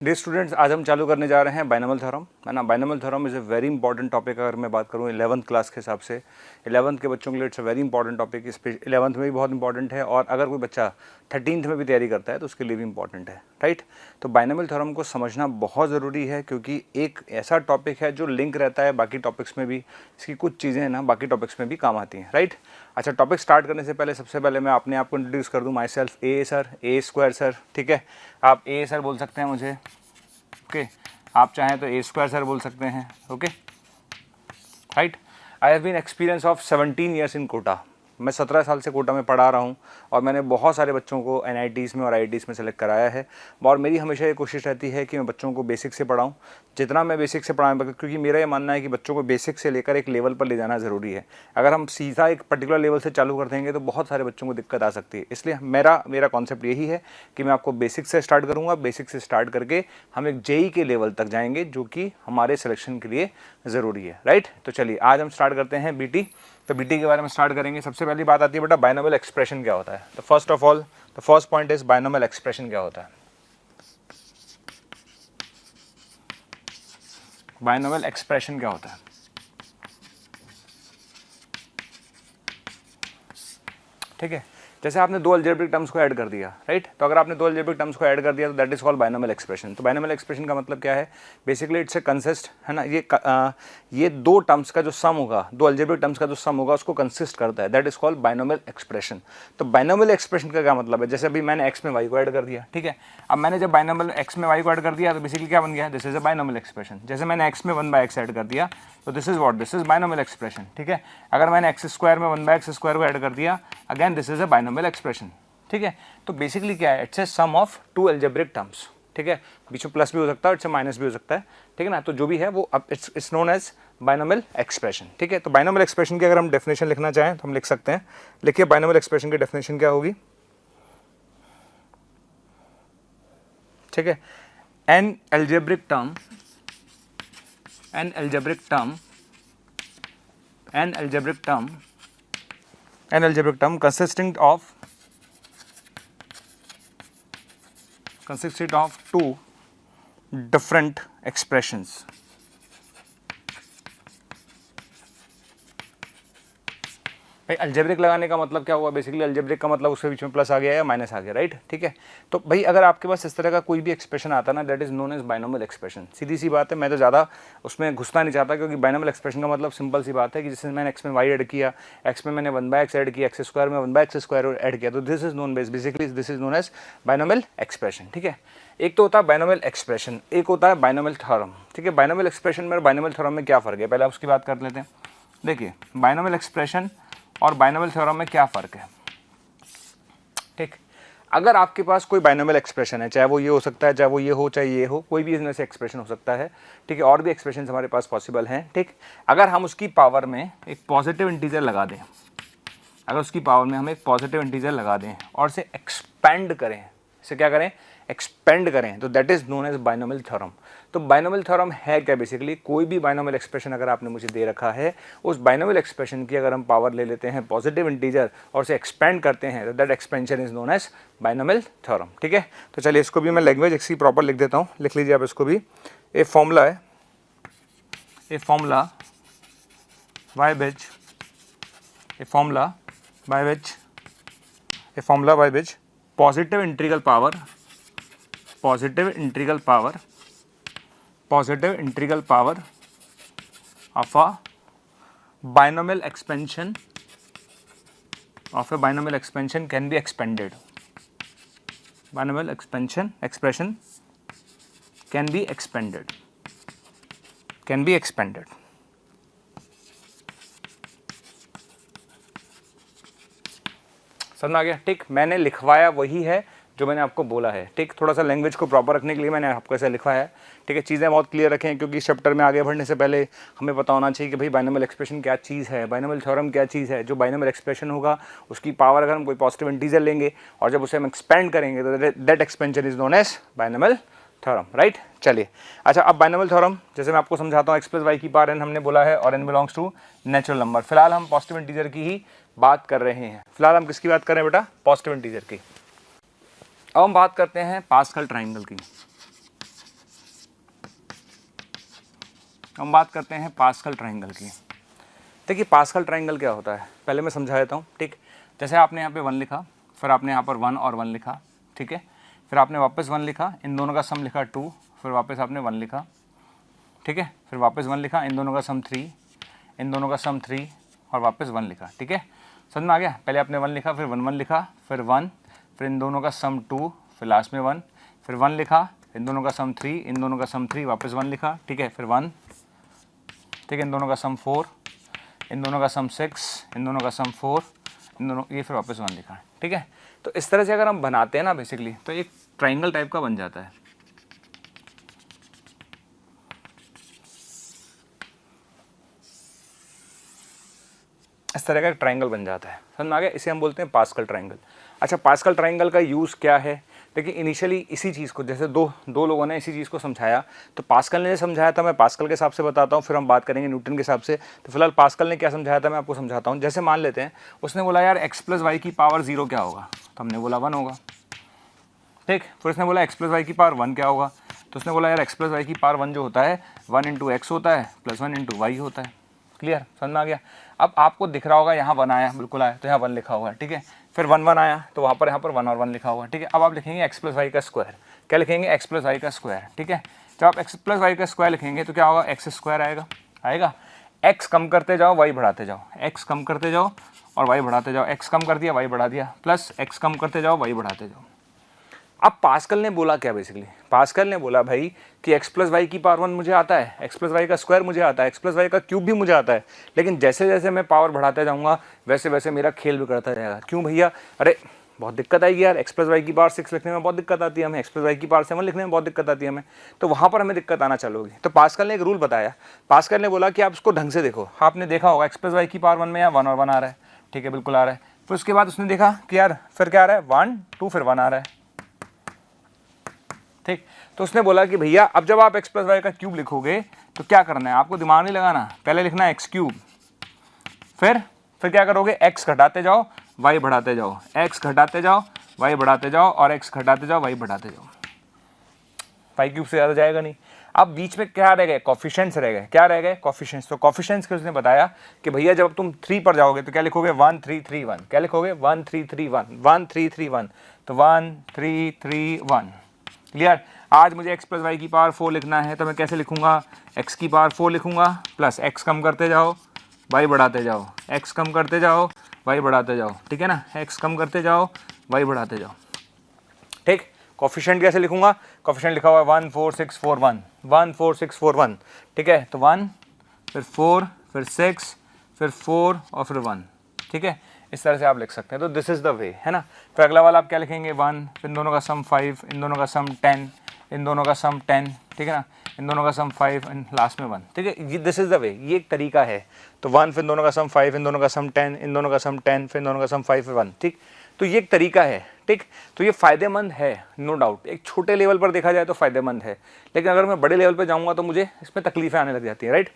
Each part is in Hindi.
डियर स्टूडेंट्स, आज हम चालू करने जा रहे हैं बाइनोमियल थ्योरम, है ना। Binomial theorem is a very important topic. अगर मैं बात करूँ 11th क्लास के हिसाब से, 11th के बच्चों के लिए it's a very important topic. 11th में भी बहुत इंपॉर्टेंट है, और अगर कोई बच्चा 13th में भी तैयारी करता है तो उसके लिए भी इंपॉर्टेंट है, राइट। तो बाइनोमियल थ्योरम को समझना बहुत ज़रूरी है, क्योंकि एक ऐसा टॉपिक है जो लिंक रहता है बाकी टॉपिक्स में भी। इसकी कुछ चीज़ें ना बाकी टॉपिक्स में भी काम आती हैं, राइट। अच्छा, टॉपिक स्टार्ट करने से पहले सबसे पहले मैं अपने आप को इंट्रोड्यूस कर दूँ। My self A sir, A square sir, ठीक है। आप ए सर बोल सकते हैं मुझे, ओके। आप चाहें तो ए स्क्वायर सर बोल सकते हैं, okay, right. I have been experience of 17 years in Kota. मैं 17 साल से कोटा में पढ़ा रहा हूँ, और मैंने बहुत सारे बच्चों को NITs में और IITs में सेलेक्ट कराया है। और मेरी हमेशा ये कोशिश रहती है कि मैं बच्चों को बेसिक से पढ़ाऊँ, जितना मैं बेसिक से पढ़ाऊँ, क्योंकि मेरा ये मानना है कि बच्चों को बेसिक से लेकर एक लेवल पर ले जाना ज़रूरी है। अगर हम सीधा एक पर्टिकुलर लेवल से चालू कर देंगे तो बहुत सारे बच्चों को दिक्कत आ सकती है। इसलिए मेरा कॉन्सेप्ट यही है कि मैं आपको बेसिक से स्टार्ट करूँगा। बेसिक से स्टार्ट करके हम एक JEE के लेवल तक जाएंगे, जो कि हमारे सिलेक्शन के लिए ज़रूरी है, राइट। तो चलिए आज हम स्टार्ट करते हैं BT। तो BT के बारे में स्टार्ट करेंगे। सबसे पहली बात आती है बेटा, बाइनोमियल एक्सप्रेशन क्या होता है। तो first of all the first point is binomial expression क्या होता है। बाइनोमियल एक्सप्रेशन क्या होता है, ठीक है। जैसे आपने दो अलजेब्रिक टर्म्स को ऐड कर दिया, राइट। तो अगर आपने दो अलजेब्रिक टर्म्स को ऐड कर दिया तो that is called binomial expression. तो बाइनोमियल एक्सप्रेशन का मतलब क्या है, बेसिकली इट्स ए कंसिस्ट, है ना। ये दो टर्म्स का जो सम होगा, दो अलजेब्रिक टर्म्स का जो सम होगा उसको कंसिस्ट करता है, that is called binomial expression. तो बाइनोमियल एक्सप्रेशन का क्या मतलब है, जैसे अभी मैंने x में y को ऐड कर दिया, ठीक है। अब मैंने जब बाइनोमियल x में y को ऐड कर दिया तो बेसिकली क्या बन गया, this is a binomial expression. जैसे मैंने x में 1/x ऐड कर दिया तो this is what, this is binomial expression, ठीक है। अगर मैंने x स्क्वायर में 1/x स्क्वायर को ऐड कर दिया, again this is a binomial expression, ठीक है। तो बेसिकली क्या है, it's a sum of two algebraic terms, ठीक है। बीच में प्लस भी हो सकता है, इट्स माइनस भी हो सकता है, ठीक है ना। तो जो भी है वो अब it's known as binomial expression, ठीक है। तो बाइनोमियल एक्सप्रेशन की अगर हम डेफिनेशन लिखना चाहें तो हम लिख सकते हैं। लिखिए बाइनोमियल एक्सप्रेशन की डेफिनेशन क्या होगी, ठीक है। An algebraic term consisted of two different expressions. भाई अलजेब्रिक लगाने का मतलब क्या हुआ, बेसिकली अलजेब्रिक का मतलब उसके बीच में प्लस आ गया या माइनस आ गया, राइट, ठीक है। तो भाई अगर आपके पास इस तरह का कोई भी एक्सप्रेशन आता ना, that is known as binomial expression. सीधी सी बात है, मैं तो ज़्यादा उसमें घुसना नहीं चाहता, क्योंकि बाइनोमियल एक्सप्रेशन का मतलब सिंपल सी बात है कि जैसे मैंने x में y ऐड किया, x में मैंने 1/x ऐड किया, x स्क्वायर में 1/x स्क्वायर ऐड किया, तो this is known basically this is known as binomial expression, ठीक है। एक तो होता है बाइनोमियल एक्सप्रेशन, एक होता है बाइनोमियल थ्योरम, ठीक है। बाइनोमियल एक्सप्रेशन में और बाइनोमियल थ्योरम में क्या फ़र्क है, पहले आप उसकी बात कर लेते हैं। देखिए बाइनोमियल एक्सप्रेशन और बाइनोमियल थ्योरम में क्या फ़र्क है, ठीक। अगर आपके पास कोई बाइनोमियल एक्सप्रेशन है, चाहे वो ये हो सकता है, चाहे वो ये हो, चाहे ये हो, कोई भी इसमें से एक्सप्रेशन हो सकता है, ठीक है। और भी एक्सप्रेशन हमारे पास पॉसिबल हैं, ठीक। अगर हम उसकी पावर में एक पॉजिटिव इंटीजर लगा दें, अगर उसकी पावर में हम एक पॉजिटिव इंटीजर लगा दें और इसे एक्सपेंड करें, इसे क्या करें, एक्सपेंड करें, तो that is known as binomial theorem. तो बाइनोमियल थ्योरम है क्या, बेसिकली कोई भी बाइनोमियल एक्सप्रेशन अगर आपने मुझे दे रखा है, उस बाइनोमियल एक्सप्रेशन की अगर हम पावर ले लेते हैं पॉजिटिव इंटीजर और उसे एक्सपेंड करते हैं, तो that expansion is known as binomial theorem, ठीक है। तो चलिए इसको भी मैं लैंग्वेज इसकी प्रॉपर लिख देता हूँ, लिख लीजिए आप इसको भी। ए फॉर्मूला है, a formula by which positive integral power of a binomial expansion can be expanded. Binomial expression can be expanded. समझ में आ गया, ठीक। मैंने लिखवाया वही है जो मैंने आपको बोला है, ठीक। थोड़ा सा लैंग्वेज को प्रॉपर रखने के लिए मैंने आपको ऐसा लिखवाया है, ठीक है। चीज़ें बहुत क्लियर रखें, क्योंकि इस चैप्टर में आगे बढ़ने से पहले हमें पता होना चाहिए कि भाई बाइनोमियल एक्सप्रेशन क्या चीज़ है, बाइनोमियल थ्योरम क्या चीज़ है। जो बाइनोमियल एक्सप्रेशन होगा उसकी पावर अगर हम कोई पॉजिटिव इंटीजर लेंगे और जब उसे हम एक्सपेंड करेंगे तो that expansion is known as binomial theorem, right. चलिए अच्छा, अब बाइनोमियल थ्योरम जैसे मैं आपको समझाता हूँ, x + y की पावर n हमने बोला है और n belongs to natural number. फिलहाल हम पॉजिटिव इंटीजर की ही बात कर रहे हैं। फिलहाल हम किसकी बात कर रहे हैं बेटा, पॉजिटिव इंटीजर की। अब हम बात करते हैं पास्कल ट्राइंगल की। हम बात करते हैं पास्कल ट्राइंगल की। देखिए पास्कल ट्राइंगल क्या होता है पहले मैं समझा देता हूँ, ठीक। जैसे आपने यहाँ पे 1 लिखा, फिर आपने यहाँ पर 1 और 1 लिखा, ठीक है, फिर आपने वापस 1 लिखा, इन दोनों का सम लिखा 2, फिर वापस आपने 1 लिखा, ठीक है, फिर वापस 1 लिखा, इन दोनों का सम 3, इन दोनों का सम 3 और वापस 1 लिखा, ठीक है, समझ में आ गया। पहले आपने 1 लिखा, फिर 1 1 लिखा, फिर 1, फिर इन दोनों का सम 2, फिर लास्ट में 1, फिर 1 लिखा, इन दोनों का सम 3, इन दोनों का सम 3, वापस 1 लिखा, ठीक है, फिर 1, ठीक है, इन दोनों का सम 4, इन दोनों का सम 6, इन दोनों का सम 4, इन दोनों, ये फिर वापस 1 लिखा, ठीक है। तो इस तरह से अगर हम बनाते हैं ना बेसिकली तो एक ट्राइंगल टाइप का बन जाता है। इस तरह का एक ट्राइंगल बन जाता है, समझ में आ गया। इसे हम बोलते हैं पास्कल ट्राइंगल। अच्छा पास्कल ट्राइंगल का यूज़ क्या है, देखिए इनिशियली इसी चीज़ को जैसे दो लोगों ने इसी चीज़ को समझाया, तो पास्कल ने समझाया था, मैं पास्कल के हिसाब से बताता हूँ, फिर हम बात करेंगे न्यूटन के हिसाब से। तो फिलहाल पास्कल ने क्या समझाया था मैं आपको समझाता हूँ। जैसे मान लेते हैं उसने बोला यार x + y की पावर 0 क्या होगा, तो हमने बोला 1 होगा, ठीक। फिर उसने बोला x + y की पावर 1 क्या होगा, तो उसने बोला यार x + y की पावर 1 जो होता है 1 × x होता है प्लस 1 × y होता है। क्लियर, समझ में आ गया। अब आपको दिख रहा होगा यहाँ 1 आया, बिल्कुल आया, तो यहाँ 1 लिखा हुआ है, ठीक है। फिर 1 1 आया तो यहाँ पर 1 और 1 लिखा हुआ है, ठीक है। अब आप लिखेंगे x + y का स्क्वायर, क्या लिखेंगे x + y का स्क्वायर, ठीक है। जब आप x + y का स्क्वायर लिखेंगे तो क्या होगा, x² आएगा। x कम करते जाओ y बढ़ाते जाओ, x कम करते जाओ और y बढ़ाते जाओ, x कम कर दिया y बढ़ा दिया, प्लस x कम करते जाओ y बढ़ाते जाओ। अब पास्कल ने बोला क्या, बेसिकली पास्कल ने बोला भाई कि x + y की पावर 1 मुझे आता है, x + y का स्क्वायर मुझे आता है, x + y का क्यूब भी मुझे आता है, लेकिन जैसे जैसे मैं पावर बढ़ाते जाऊंगा वैसे वैसे मेरा खेल बिगड़ता जाएगा। क्यों भैया, अरे बहुत दिक्कत आएगी यार, x + y की पावर 6 लिखने में बहुत दिक्कत आती है हमें, x + y की पावर 7 लिखने में बहुत दिक्कत आती है हमें, तो वहाँ पर हमें दिक्कत आना चालू होगी। तो पास्कल ने एक रूल बताया, पास्कल ने बोला कि आप उसको ढंग से देखो। आपने देखा होगा x + y की पावर 1 में यहाँ 1 और 1 आ रहा है, ठीक है, बिल्कुल आ रहा है। फिर उसके बाद उसने देखा कि यार फिर क्या आ रहा है, 1 2 फिर 1 आ रहा है, ठीक। तो उसने बोला कि भैया अब जब आप x + y का क्यूब लिखोगे तो क्या करना है, आपको दिमाग नहीं लगाना, पहले लिखना है x3, फिर क्या करोगे, x घटाते जाओ y बढ़ाते जाओ, x घटाते जाओ y बढ़ाते जाओ और x घटाते जाओ y बढ़ाते जाओ। 5³ से ज़्यादा जाएगा नहीं। अब बीच में क्या रह गए, कोफिशिएंट्स रह गए, क्या रह गए, कोफिशिएंट्स। तो कोफिशिएंट्स के उसने बताया कि भैया जब तुम 3 पर जाओगे तो क्या लिखोगे, 1 3 3 1, क्या लिखोगे 1 3 3 1, 1 3 3 1, तो 1 3 3 1। क्लियर। आज मुझे x + y की पावर 4 लिखना है तो मैं कैसे लिखूंगा, x की पावर 4 लिखूंगा प्लस x कम करते जाओ y बढ़ाते जाओ, x कम करते जाओ y बढ़ाते जाओ, ठीक है ना, x कम करते जाओ y बढ़ाते जाओ, ठीक। कोफिशिएंट कैसे लिखूंगा, कोफिशिएंट लिखा हुआ है 1 4 6 4 1, 1 4 6 4 1, ठीक है। तो 1 फिर 4 फिर 6 फिर 4 और फिर 1, ठीक है। इस तरह से आप लिख सकते हैं। तो दिस इज़ द वे, है ना। फिर अगला वाला आप क्या लिखेंगे, 1, फिर इन दोनों का सम 5, इन दोनों का सम 10, इन दोनों का सम 10, ठीक है ना, इन दोनों का सम 5 एंड लास्ट में 1, ठीक है। ये दिस इज़ द वे, ये एक तरीका है। तो 1 फिर इन दोनों का सम 5, इन दोनों का सम 10, इन दोनों का सम 10, फिर इन दोनों का सम 5 फिर 1, ठीक। तो ये एक तरीका है, ठीक। तो ये फ़ायदेमंद है, नो डाउट। एक छोटे लेवल पर देखा जाए तो फ़ायदेमंद है, लेकिन अगर मैं बड़े लेवल पर जाऊँगा तो मुझे इसमें तकलीफ़ें आने लग जाती हैं, राइट।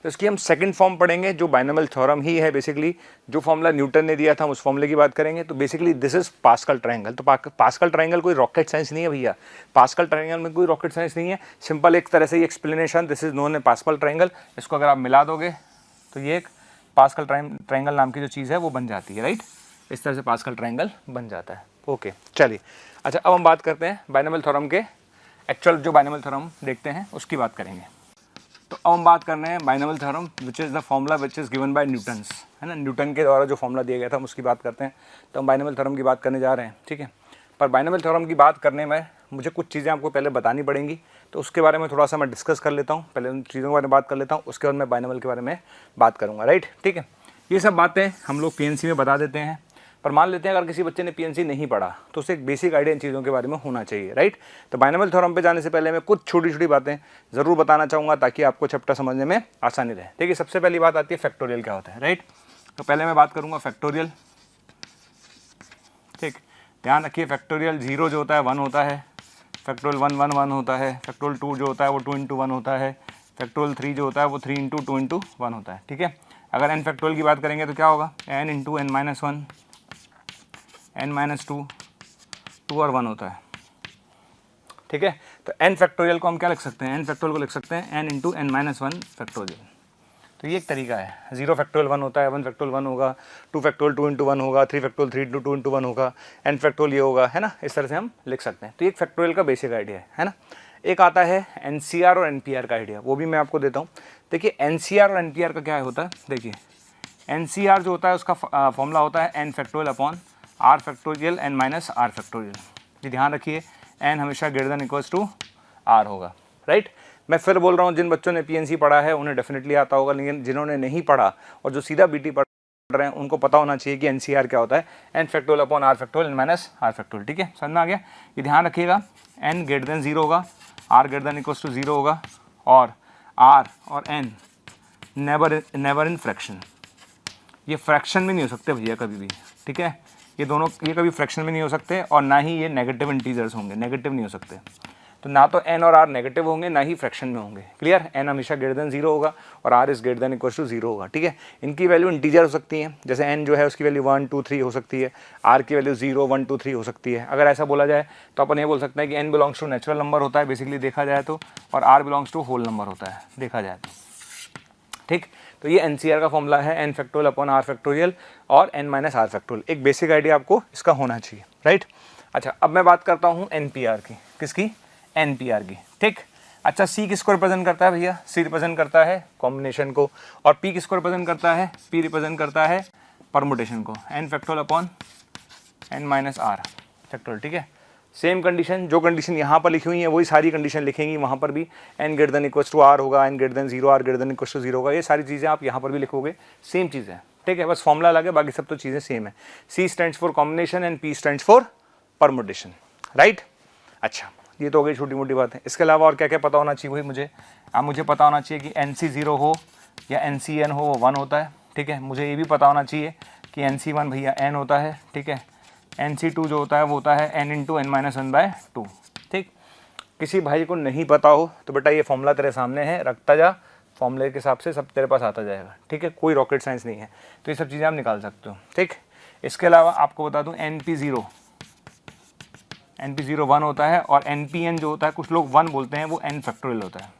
तो इसकी हम सेकंड फॉर्म पढ़ेंगे जो बाइनोमियल थ्योरम ही है बेसिकली, जो फॉर्मूला न्यूटन ने दिया था हम उस फॉर्मूले की बात करेंगे। तो basically this is pascal triangle. तो पास्कल ट्रायंगल कोई रॉकेट साइंस नहीं है भैया, पास्कल ट्रायंगल में कोई रॉकेट साइंस नहीं है, सिंपल एक तरह से ये explanation, this is known A pascal triangle. इसको अगर आप मिला दोगे तो ये एक पास्कल ट्रायंगल नाम की जो चीज़ है वो बन जाती है, राइट। इस तरह से पास्कल ट्रायंगल बन जाता है। ओके चलिए, अच्छा अब हम बात करते हैं बाइनोमियल थ्योरम के, एक्चुअल जो बाइनोमियल थ्योरम देखते हैं उसकी बात करेंगे। तो अब हम बात कर रहे हैं binomial theorem which is the formula which is given by Newton's, है ना, न्यूटन के द्वारा जो फॉर्मूला दिया गया था हम उसकी बात करते हैं। तो हम बाइनोमियल थ्योरम की बात करने जा रहे हैं, ठीक है। पर बाइनोमियल थ्योरम की बात करने में मुझे कुछ चीज़ें आपको पहले बतानी पड़ेंगी, तो उसके बारे में थोड़ा सा मैं डिस्कस कर लेता हूँ, पहले उन चीज़ों के बारे में बात कर लेता हूँ, उसके बाद मैं बाइनोमियल के बारे में बात करूँगा, राइट, ठीक है। ये सब बातें हम लोग पीएनसी में बता देते हैं, पर मान लेते हैं अगर किसी बच्चे ने पीएनसी नहीं पढ़ा तो उसे एक बेसिक आइडिया इन चीज़ों के बारे में होना चाहिए, राइट। तो बाइनोमियल थ्योरम पे जाने से पहले मैं कुछ छोटी छोटी बातें ज़रूर बताना चाहूँगा ताकि आपको चैप्टर समझने में आसानी रहे। ठीक है, सबसे पहली बात आती है फैक्टोरियल क्या होता है, राइट। तो पहले मैं बात करूँगा फैक्टोरियल, ठीक। ध्यान रखिए फैक्टोरियल 0 जो होता है 1 होता है, फैक्टोरियल 1 1 1 होता है, फैक्टोरियल 2 जो होता है वो 2 × 1 होता है, फैक्टोरियल 3 जो होता है वो 3 × 2 × 1 होता है, ठीक है। अगर n फैक्टोरियल की बात करेंगे तो क्या होगा, n × n-1, n-2, 2 और 1 होता है, ठीक है। तो n फैक्टोरियल को हम क्या लिख सकते हैं, n फैक्टोरियल को लिख सकते हैं n into n minus 1 factorial. तो ये एक तरीका है। 0 फैक्टोरियल 1 होता है, 1 फैक्टोरियल 1 होगा, 2 फैक्टोरियल 2 इंटू 1 होगा, 3 फैक्टोरियल 3 इंटू 2 इंटू 1 होगा, n फैक्टोरियल ये होगा, है ना। इस तरह से हम लिख सकते हैं। तो एक फैक्टोरियल का बेसिक आइडिया है ना। एक आता है NCR और NPR का आइडिया, वो भी मैं आपको देता हूँ। देखिए NCR और NPR का क्या होता है, देखिए NCR जो होता है उसका फॉर्मूला होता है n factorial upon r factorial n minus r factorial. ये ध्यान रखिए, n हमेशा greater than equals to r होगा, राइट। मैं फिर बोल रहा हूँ, जिन बच्चों ने PNC पढ़ा है उन्हें डेफिनेटली आता होगा, लेकिन जिन्होंने नहीं पढ़ा और जो सीधा BT पढ़ रहे हैं उनको पता होना चाहिए कि NCR क्या होता है, n factorial upon r factorial n minus r factorial. ठीक है, समझ में आ गया। ये ध्यान रखिएगा, n ग्रेटर देन 0 होगा, r greater than equals to 0 होगा, और r और n नेवर इन फ्रैक्शन। ये फ्रैक्शन में नहीं हो सकते भैया कभी भी, ठीक है। ये दोनों ये कभी फ्रैक्शन में नहीं हो सकते, और ना ही ये नेगेटिव इंटीजर्स होंगे, नेगेटिव नहीं हो सकते। तो ना तो n और r नेगेटिव होंगे, ना ही फ्रैक्शन में होंगे। क्लियर, n हमेशा ग्रेटर देन 0 होगा और r is greater than equals to 0 होगा। ठीक है, इनकी वैल्यू इंटीजर हो सकती है, जैसे n जो है उसकी वैल्यू 1 2 3 हो सकती है, r की वैल्यू 0 1 2 3 हो सकती है। अगर ऐसा बोला जाए तो अपन ये बोल सकते हैं कि n belongs to natural number होता है बेसिकली देखा जाए तो, और r belongs to whole number होता है देखा जाए तो। ठीक, तो ये NCR का फॉर्मूला है, n factorial upon r factorial और n माइनस r फैक्टोरियल। एक बेसिक आइडिया आपको इसका होना चाहिए, राइट। अच्छा, अब मैं बात करता हूँ NPR की, किसकी, NPR की। ठीक, अच्छा, C किसको रिप्रेजेंट करता है भैया, C रिप्रेजेंट करता है कॉम्बिनेशन को, और P किसको रिप्रेजेंट करता है, P रिप्रेजेंट करता है परमुटेशन को, n factorial upon n minus r factorial. ठीक है, सेम कंडीशन, जो कंडीशन यहाँ पर लिखी हुई है वही सारी कंडीशन लिखेंगी वहाँ पर भी। n greater than equals to r होगा, n greater than 0, r greater than equals to 0 होगा। ये सारी चीज़ें आप यहाँ पर भी लिखोगे, सेम चीज़ है। ठीक है, बस फॉर्मूला अलग है, बाकी सब तो चीज़ें सेम है। C stands for combination and P stands for permutation, right. अच्छा, ये तो हो गई छोटी मोटी बात है। इसके अलावा और क्या क्या पता होना चाहिए वही मुझे, अब मुझे पता होना चाहिए कि NC 0 हो या NCN हो वो 1 होता है। ठीक है, मुझे ये भी पता होना चाहिए कि NC1 भैया n होता है। ठीक है, NC2 जो होता है वो होता है n इंटू n माइनस 1/2। ठीक, किसी भाई को नहीं पता हो तो बेटा ये फॉर्मूला तेरे सामने है, रखता जा, फॉर्मूले के हिसाब से सब तेरे पास आता जाएगा। ठीक है, कोई रॉकेट साइंस नहीं है, तो ये सब चीज़ें आप निकाल सकते हो। ठीक, इसके अलावा आपको बता दूँ NP0 1 होता है, और NPN जो होता है कुछ लोग 1 बोलते हैं, वो n फैक्टोरियल होता है।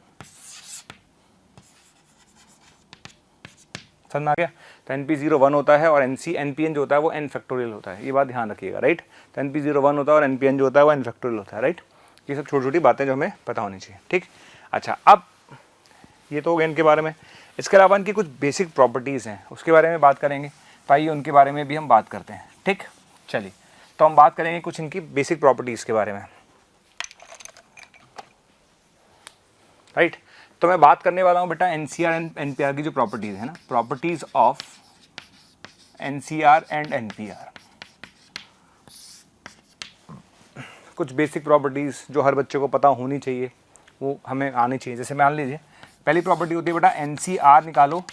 समझ में आ गया। तो NP0 1 होता है और NPN जो होता है वो n फैक्टोरियल होता है, ये बात ध्यान रखिएगा, राइट। तो NP0 1 होता है और NPN जो होता है वो n फैक्टोरियल होता है, राइट। ये सब छोटी छोटी बातें जो हमें पता होनी चाहिए। ठीक, अच्छा, अब ये तो हो गया इनके बारे में। इसके अलावा इनकी कुछ बेसिक प्रॉपर्टीज़ हैं, उसके बारे में बात करेंगे, तो आइए उनके बारे में भी हम बात करते हैं। ठीक, चलिए, तो हम बात करेंगे कुछ इनकी बेसिक प्रॉपर्टीज़ के बारे में, राइट। तो मैं बात करने वाला हूँ बेटा NCR एंड NPR की जो प्रॉपर्टीज़ है ना, properties of NCR and NPR। कुछ बेसिक प्रॉपर्टीज़ जो हर बच्चे को पता होनी चाहिए, वो हमें आनी चाहिए। जैसे मान लीजिए पहली प्रॉपर्टी होती है बेटा NCR निकालो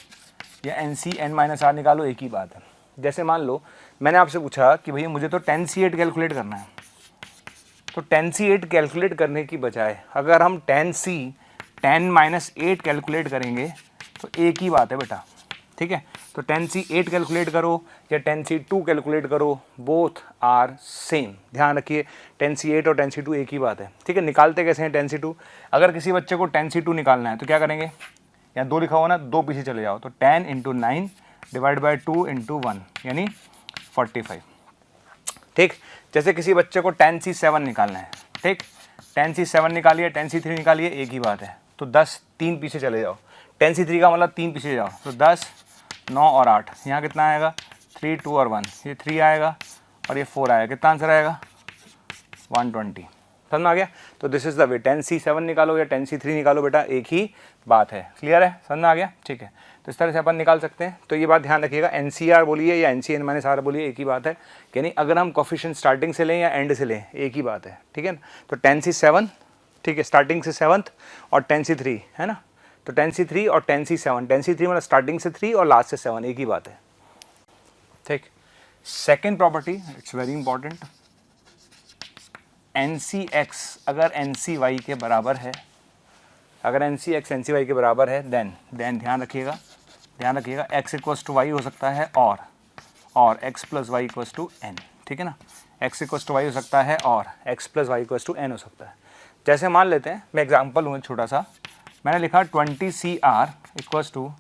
या NCN माइनस R निकालो, एक ही बात है। जैसे मान लो मैंने आपसे पूछा कि भैया मुझे तो 10C8 कैलकुलेट करना है, तो 10C8 कैलकुलेट करने की बजाय अगर हम 10 माइनस 8 कैलकुलेट करेंगे तो एक ही बात है बेटा। ठीक है, तो 10C8 कैलकुलेट करो या 10C2 कैलकुलेट करो, बोथ आर सेम। ध्यान रखिए, 10C8 और 10C2 एक ही बात है। ठीक है, निकालते कैसे हैं 10C2, अगर किसी बच्चे को 10C2 निकालना है तो क्या करेंगे, यहाँ 2 लिखा हुआ ना, 2 पीछे चले जाओ, तो 10 इंटू 9 डिवाइड बाई 2 इंटू 1 यानी 45। ठीक, जैसे किसी बच्चे को 10C7 निकालना है, ठीक, 10C7 निकालिए 10C3 निकालिए, एक ही बात है। तो 10 3 पीछे चले जाओ, 10C3 का मतलब 3 पीछे जाओ, तो 10 9 और 8, यहाँ कितना आएगा 3 2 और 1, ये 3 आएगा और ये 4 आएगा, कितना आंसर आएगा 120। समझ में आ गया। तो this is the way, 10C7 निकालो या 10C3 निकालो बेटा, एक ही बात है। क्लियर है, समझ में आ गया। ठीक है, तो इस तरह से अपन निकाल सकते हैं। तो ये बात ध्यान रखिएगा, NCR बोलिए या NCN माइनस R बोलिए, एक ही बात है। यानी अगर हम कोफिशिएंट स्टार्टिंग से लें या एंड से लें, एक ही बात है। ठीक है ना, तो 10C7, ठीक है, स्टार्टिंग से 7th, और 10C3 है ना, तो 10C3 और 10C7, 10C3 मतलब स्टार्टिंग से 3 और लास्ट से 7, एक ही बात है। ठीक, second property, it's very important, NCX अगर NCY के बराबर है, अगर NCX NCY के बराबर है, देन ध्यान रखिएगा x इक्वल्स टू वाई हो सकता है और x plus Y equals to n। ठीक है ना, x इक्वल्स टू वाई हो सकता है और x plus Y equals to n हो सकता है। जैसे मान लेते हैं, मैं एग्जाम्पल हूँ छोटा सा, मैंने लिखा 20CR equals to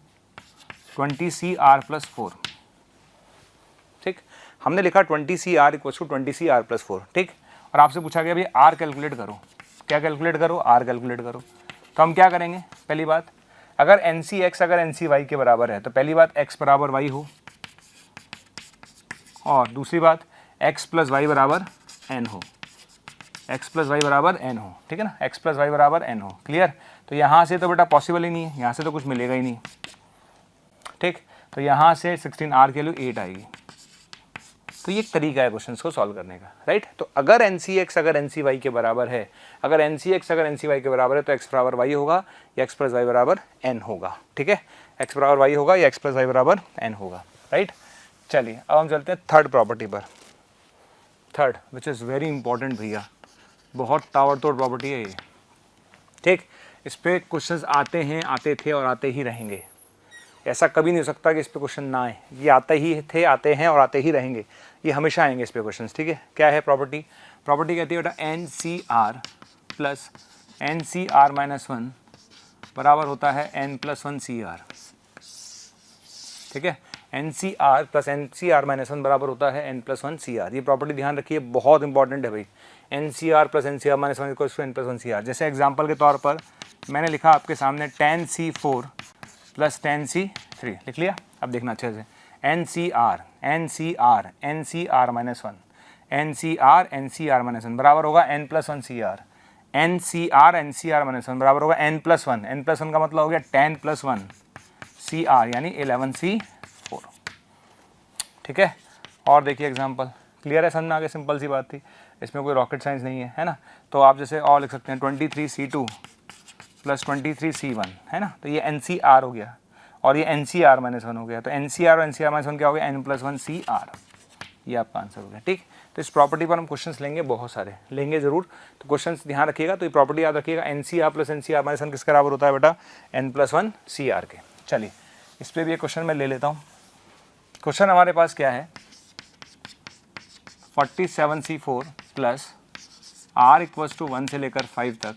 20CR plus 4, ठीक। हमने लिखा 20CR equals to 20CR plus 4, ठीक। और आपसे पूछा गया भाई आर कैलकुलेट करो, क्या कैलकुलेट करो, आर कैलकुलेट करो। तो हम क्या करेंगे, पहली बात, अगर NC अगर NC के बराबर है तो पहली बात x बराबर y हो, और दूसरी बात x प्लस वाई बराबर n हो, x प्लस वाई बराबर n हो, ठीक है ना, x प्लस वाई बराबर n हो, क्लियर। तो यहाँ से तो बेटा पॉसिबल ही नहीं है, यहाँ से तो कुछ मिलेगा ही नहीं, ठीक। तो यहाँ से 16R के लिए 8 आएगी। तो ये एक तरीका है क्वेश्चंस को सॉल्व करने का, राइट। तो अगर NC अगर NC के बराबर है, अगर NC अगर NC के बराबर है तो x बराबर y होगा या x प्लस वाई बराबर n होगा, ठीक है। x बराबर y होगा या x प्लस वाई बराबर n होगा, राइट। चलिए अब हम चलते हैं थर्ड प्रॉपर्टी पर। Third which is very important भैया, बहुत ताबड़तोड़ प्रॉपर्टी है ये, ठीक। इस पर क्वेश्चंस आते हैं, आते थे और आते ही रहेंगे। ऐसा कभी नहीं हो सकता कि इस पे क्वेश्चन ना आए, ये आते ही थे, आते हैं और आते ही रहेंगे, ये हमेशा आएंगे इस पे क्वेश्चंस, ठीक है। क्या है प्रॉपर्टी, प्रॉपर्टी कहती है बेटा NCR प्लस NCR माइनस 1 बराबर होता है n प्लस 1 CR, ठीक है। NCR प्लस NCR माइनस 1 बराबर होता है n प्लस 1 CR। ये प्रॉपर्टी ध्यान रखिए, बहुत इंपॉर्टेंट है भाई। NCR plus NCR minus 1 equals to n plus 1 CR। जैसे एग्जाम्पल के तौर पर मैंने लिखा आपके सामने 10C4 प्लस 10C3, लिख लिया। अब देखना अच्छे से, NCR माइनस 1, NCR माइनस 1 बराबर होगा n plus 1 CR। NCR minus 1 बराबर होगा n प्लस 1, n प्लस 1 का मतलब हो गया 10 प्लस 1 CR यानी 11C4, ठीक है। और देखिए एग्जाम्पल, क्लियर है, समझ में आ गया, सिंपल सी बात थी, इसमें कोई रॉकेट साइंस नहीं है ना। तो आप जैसे और लिख सकते हैं 23C2 प्लस 23C1, है ना। तो ये NCR हो गया और ये NCR माइनस 1 हो गया। तो NCR और NCR माइनस 1 क्या हो गया, n प्लस 1 CR, ये आपका आंसर हो गया, ठीक। तो इस प्रॉपर्टी पर हम क्वेश्चंस लेंगे, बहुत सारे लेंगे जरूर, तो क्वेश्चंस ध्यान रखिएगा। तो ये प्रॉपर्टी याद रखिएगा, NCR प्लस NCR माइनस 1 किसके बराबर होता है बेटा, n प्लस 1 CR के। चलिए इस पर भी एक क्वेश्चन मैं ले लेता हूँ। क्वेश्चन हमारे पास क्या है, 47C4 plus R equals to 1 से लेकर 5 तक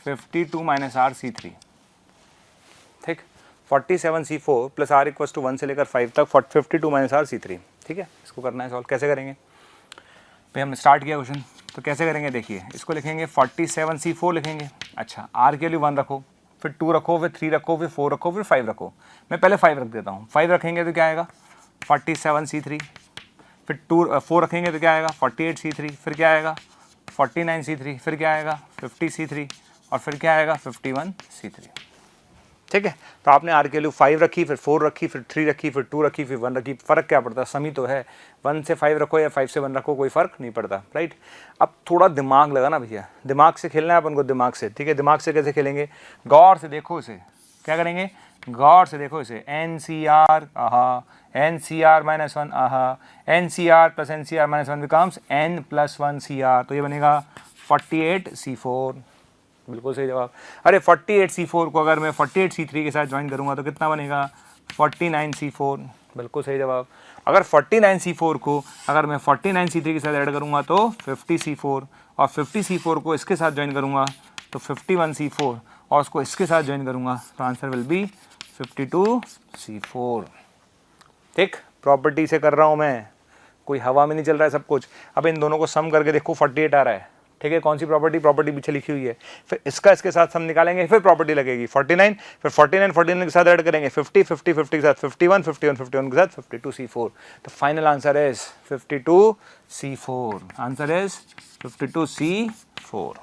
52 माइनस R C3, ठीक। 47C4 plus R equals to 1 से लेकर 5 तक 52 माइनस R C3, ठीक है। इसको करना है सॉल्व, कैसे करेंगे भाई, हमने स्टार्ट किया क्वेश्चन, तो कैसे करेंगे देखिए। इसको लिखेंगे 47C4 लिखेंगे, अच्छा R के लिए 1 रखो, फिर 2 रखो, फिर 3 रखो, फिर 4 रखो, फिर 5 रखो। मैं पहले 5 रख देता हूँ। 5 रखेंगे तो क्या आएगा 47C3, फिर 4 रखेंगे तो क्या आएगा 48C3, फिर क्या आएगा 49C3, फिर क्या आएगा 50C3 और फिर क्या आएगा 51C3, ठीक है। तो आपने आर के लिए 5 रखी, फिर 4 रखी, फिर 3 रखी, फिर 2 रखी, फिर 1 रखी। फ़र्क क्या पड़ता है, समी तो है, 1 से 5 रखो या 5 से 1 रखो, कोई फ़र्क नहीं पड़ता, राइट। अब थोड़ा दिमाग लगाना भैया, दिमाग से खेलना है अपन को, दिमाग से, ठीक है। दिमाग से कैसे खेलेंगे, गौर से देखो इसे, क्या करेंगे, गौर से देखो इसे, NCR आहा, NCR माइनस 1 आहा, NCR plus NCR minus 1 becomes n plus 1 CR। तो ये बनेगा 48C4, बिल्कुल सही जवाब। अरे 48C4 को अगर मैं 48C3 के साथ ज्वाइन करूंगा तो कितना बनेगा 49C4, बिल्कुल सही जवाब। अगर 49C4 को अगर मैं 49C3 के साथ ऐड करूंगा तो 50C4, और 50C4 को इसके साथ ज्वाइन करूंगा तो 51C4, और उसको इसके साथ ज्वाइन करूंगा तो आंसर विल बी 52C4, ठीक। प्रॉपर्टी से कर रहा हूँ मैं, कोई हवा में नहीं चल रहा है सब कुछ। अब इन दोनों को सम करके देखो 48 आ रहा है, ठीक है। कौन सी प्रॉपर्टी, प्रॉपर्टी पीछे लिखी हुई है, फिर इसका इसके साथ सम निकालेंगे, फिर प्रॉपर्टी लगेगी 49, फिर 49 के साथ ऐड करेंगे 50 के साथ 51 के साथ 52C4। तो final answer is 52C4, answer is 52C4।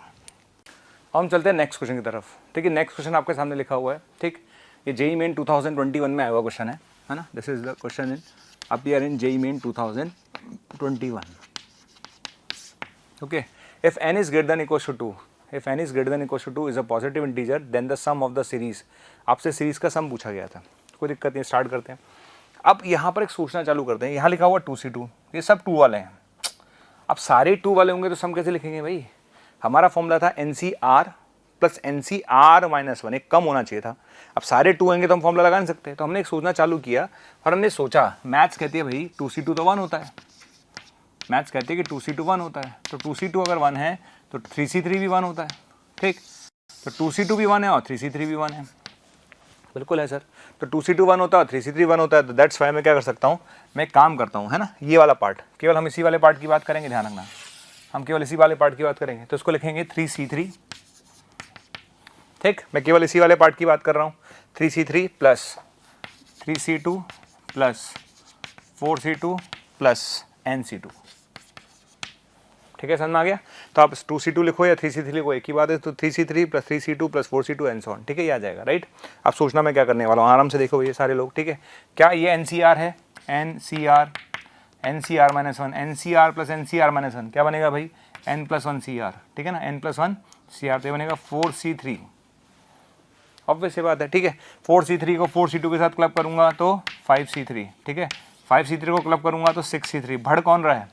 हम चलते हैं नेक्स्ट क्वेश्चन की तरफ, ठीक है। नेक्स्ट क्वेश्चन आपके सामने लिखा हुआ है, ठीक। ये JEE मेन 2021 में आया हुआ क्वेश्चन है ना। This is the question in appear in JEE main 2021, okay. If n is greater than equals to 2, if n is greater than equals to 2 is a positive integer, then the sum of the series, आपसे सीरीज का सम पूछा गया था, कोई दिक्कत नहीं, स्टार्ट करते हैं। अब यहाँ पर एक सोचना चालू करते हैं, यहाँ लिखा हुआ 2C2, ये सब 2 वाले हैं। अब सारे 2 वाले होंगे तो सम कैसे लिखेंगे भाई, हमारा फॉर्मूला था NCR प्लस NCR माइनस 1, एक कम होना चाहिए था। अब सारे 2 होंगे तो हम फॉर्मूला लगा नहीं सकते, तो हमने एक सोचना चालू किया और हमने सोचा, मैथ्स कहती है भाई 2C2 तो 1 होता है, मैथ्स कहती है कि 2C2 1 होता है, तो 2C2 अगर 1 है तो 3C3 भी 1 होता है, ठीक। तो 2C2 भी 1 है और 3C3 भी 1 है, बिल्कुल है सर। तो 2C2 1 होता है और 3C3 1 होता है, तो दैट्स वाई मैं क्या कर सकता हूँ, मैं एक काम करता हूँ, है ना, ये वाला पार्ट केवल हम इसी वाले पार्ट की बात करेंगे, ध्यान रखना, हम केवल इसी वाले पार्ट की बात करेंगे। तो इसको लिखेंगे 3C3, ठीक, मैं केवल इसी वाले पार्ट की बात कर रहा हूँ। 3C3 plus 3C2 plus 4C2 plus NC2, ठीक है, समझ में आ गया। तो आप 2C2 लिखो या 3C3 लिखो, एक ही बात है। तो 3C3 plus 3C2 plus 4C2 and so on, ठीक है, ये आ जाएगा, राइट। आप सोचना मैं क्या करने वाला हूँ, आराम से देखो ये सारे लोग, ठीक है। क्या ये NCR है, NCR minus 1, NCR plus NCR minus 1 क्या बनेगा भाई, N प्लस 1 CR, ठीक है ना, N प्लस 1 CR, तो ये बनेगा 4C3, ऑब्वियस ये बात है, ठीक है। 4C3 को 4C2 के साथ क्लब करूंगा तो 5C3, ठीक है, 5C3 को क्लब करूंगा तो 6C3, बढ़ कौन रहा है,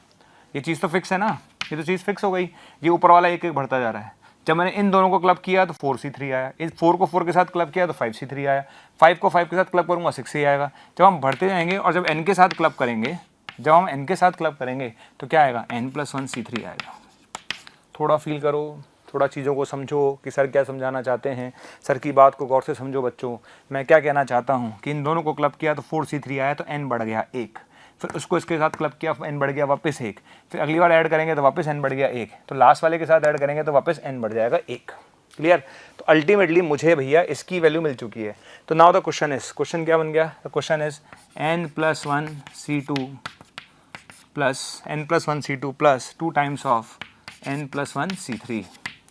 ये चीज़ तो फिक्स है ना, ये तो चीज़ फिक्स हो गई, ये ऊपर वाला एक एक बढ़ता जा रहा है। जब मैंने इन दोनों को क्लब किया तो 4C3 आया, इस 4 को 4 के साथ क्लब किया तो 5C3 आया, 5 को 5 के साथ क्लब करूंगा 6 आएगा। जब हम बढ़ते जाएंगे और जब n के साथ क्लब करेंगे, जब हम n के साथ क्लब करेंगे तो क्या आएगा, N प्लस 1 C3 आएगा। थोड़ा फील करो, थोड़ा चीज़ों को समझो कि सर क्या समझाना चाहते हैं, सर की बात को गौर से समझो बच्चों। मैं क्या कहना चाहता हूँ कि इन दोनों को क्लब किया तो 4C3 आया, तो n बढ़ गया 1, फिर उसको इसके साथ क्लब किया, n बढ़ गया वापस 1, फिर अगली बार ऐड करेंगे तो वापस n बढ़ गया 1, तो लास्ट वाले के साथ ऐड करेंगे तो वापस n बढ़ जाएगा 1। क्लियर। तो अल्टीमेटली मुझे भैया इसकी वैल्यू मिल चुकी है। तो now the question is, question क्या बन गया, the question is n plus 1 C2 plus n plus 1 C2 plus 2 times of n plus 1 C3।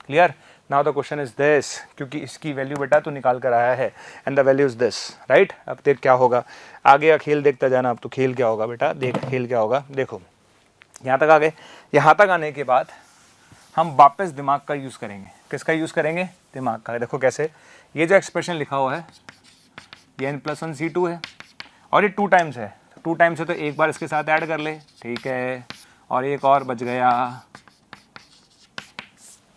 Clear. Now the question is this, क्योंकि इसकी वैल्यू बेटा तो निकाल कर आया है and the value is this, right. अब देख क्या होगा, आगे का खेल देखता जाना। अब तो खेल क्या होगा बेटा, देख खेल क्या होगा। देखो यहाँ तक आ गए, यहाँ तक आने के बाद हम वापस दिमाग का यूज़ करेंगे। किसका यूज़ करेंगे, दिमाग का। देखो कैसे, ये जो एक्सप्रेशन लिखा हुआ है ये n प्लस 1 C2 है और ये 2 टाइम्स है, 2 टाइम्स है तो एक बार इसके साथ ऐड कर ले, ठीक है, और एक और बच गया,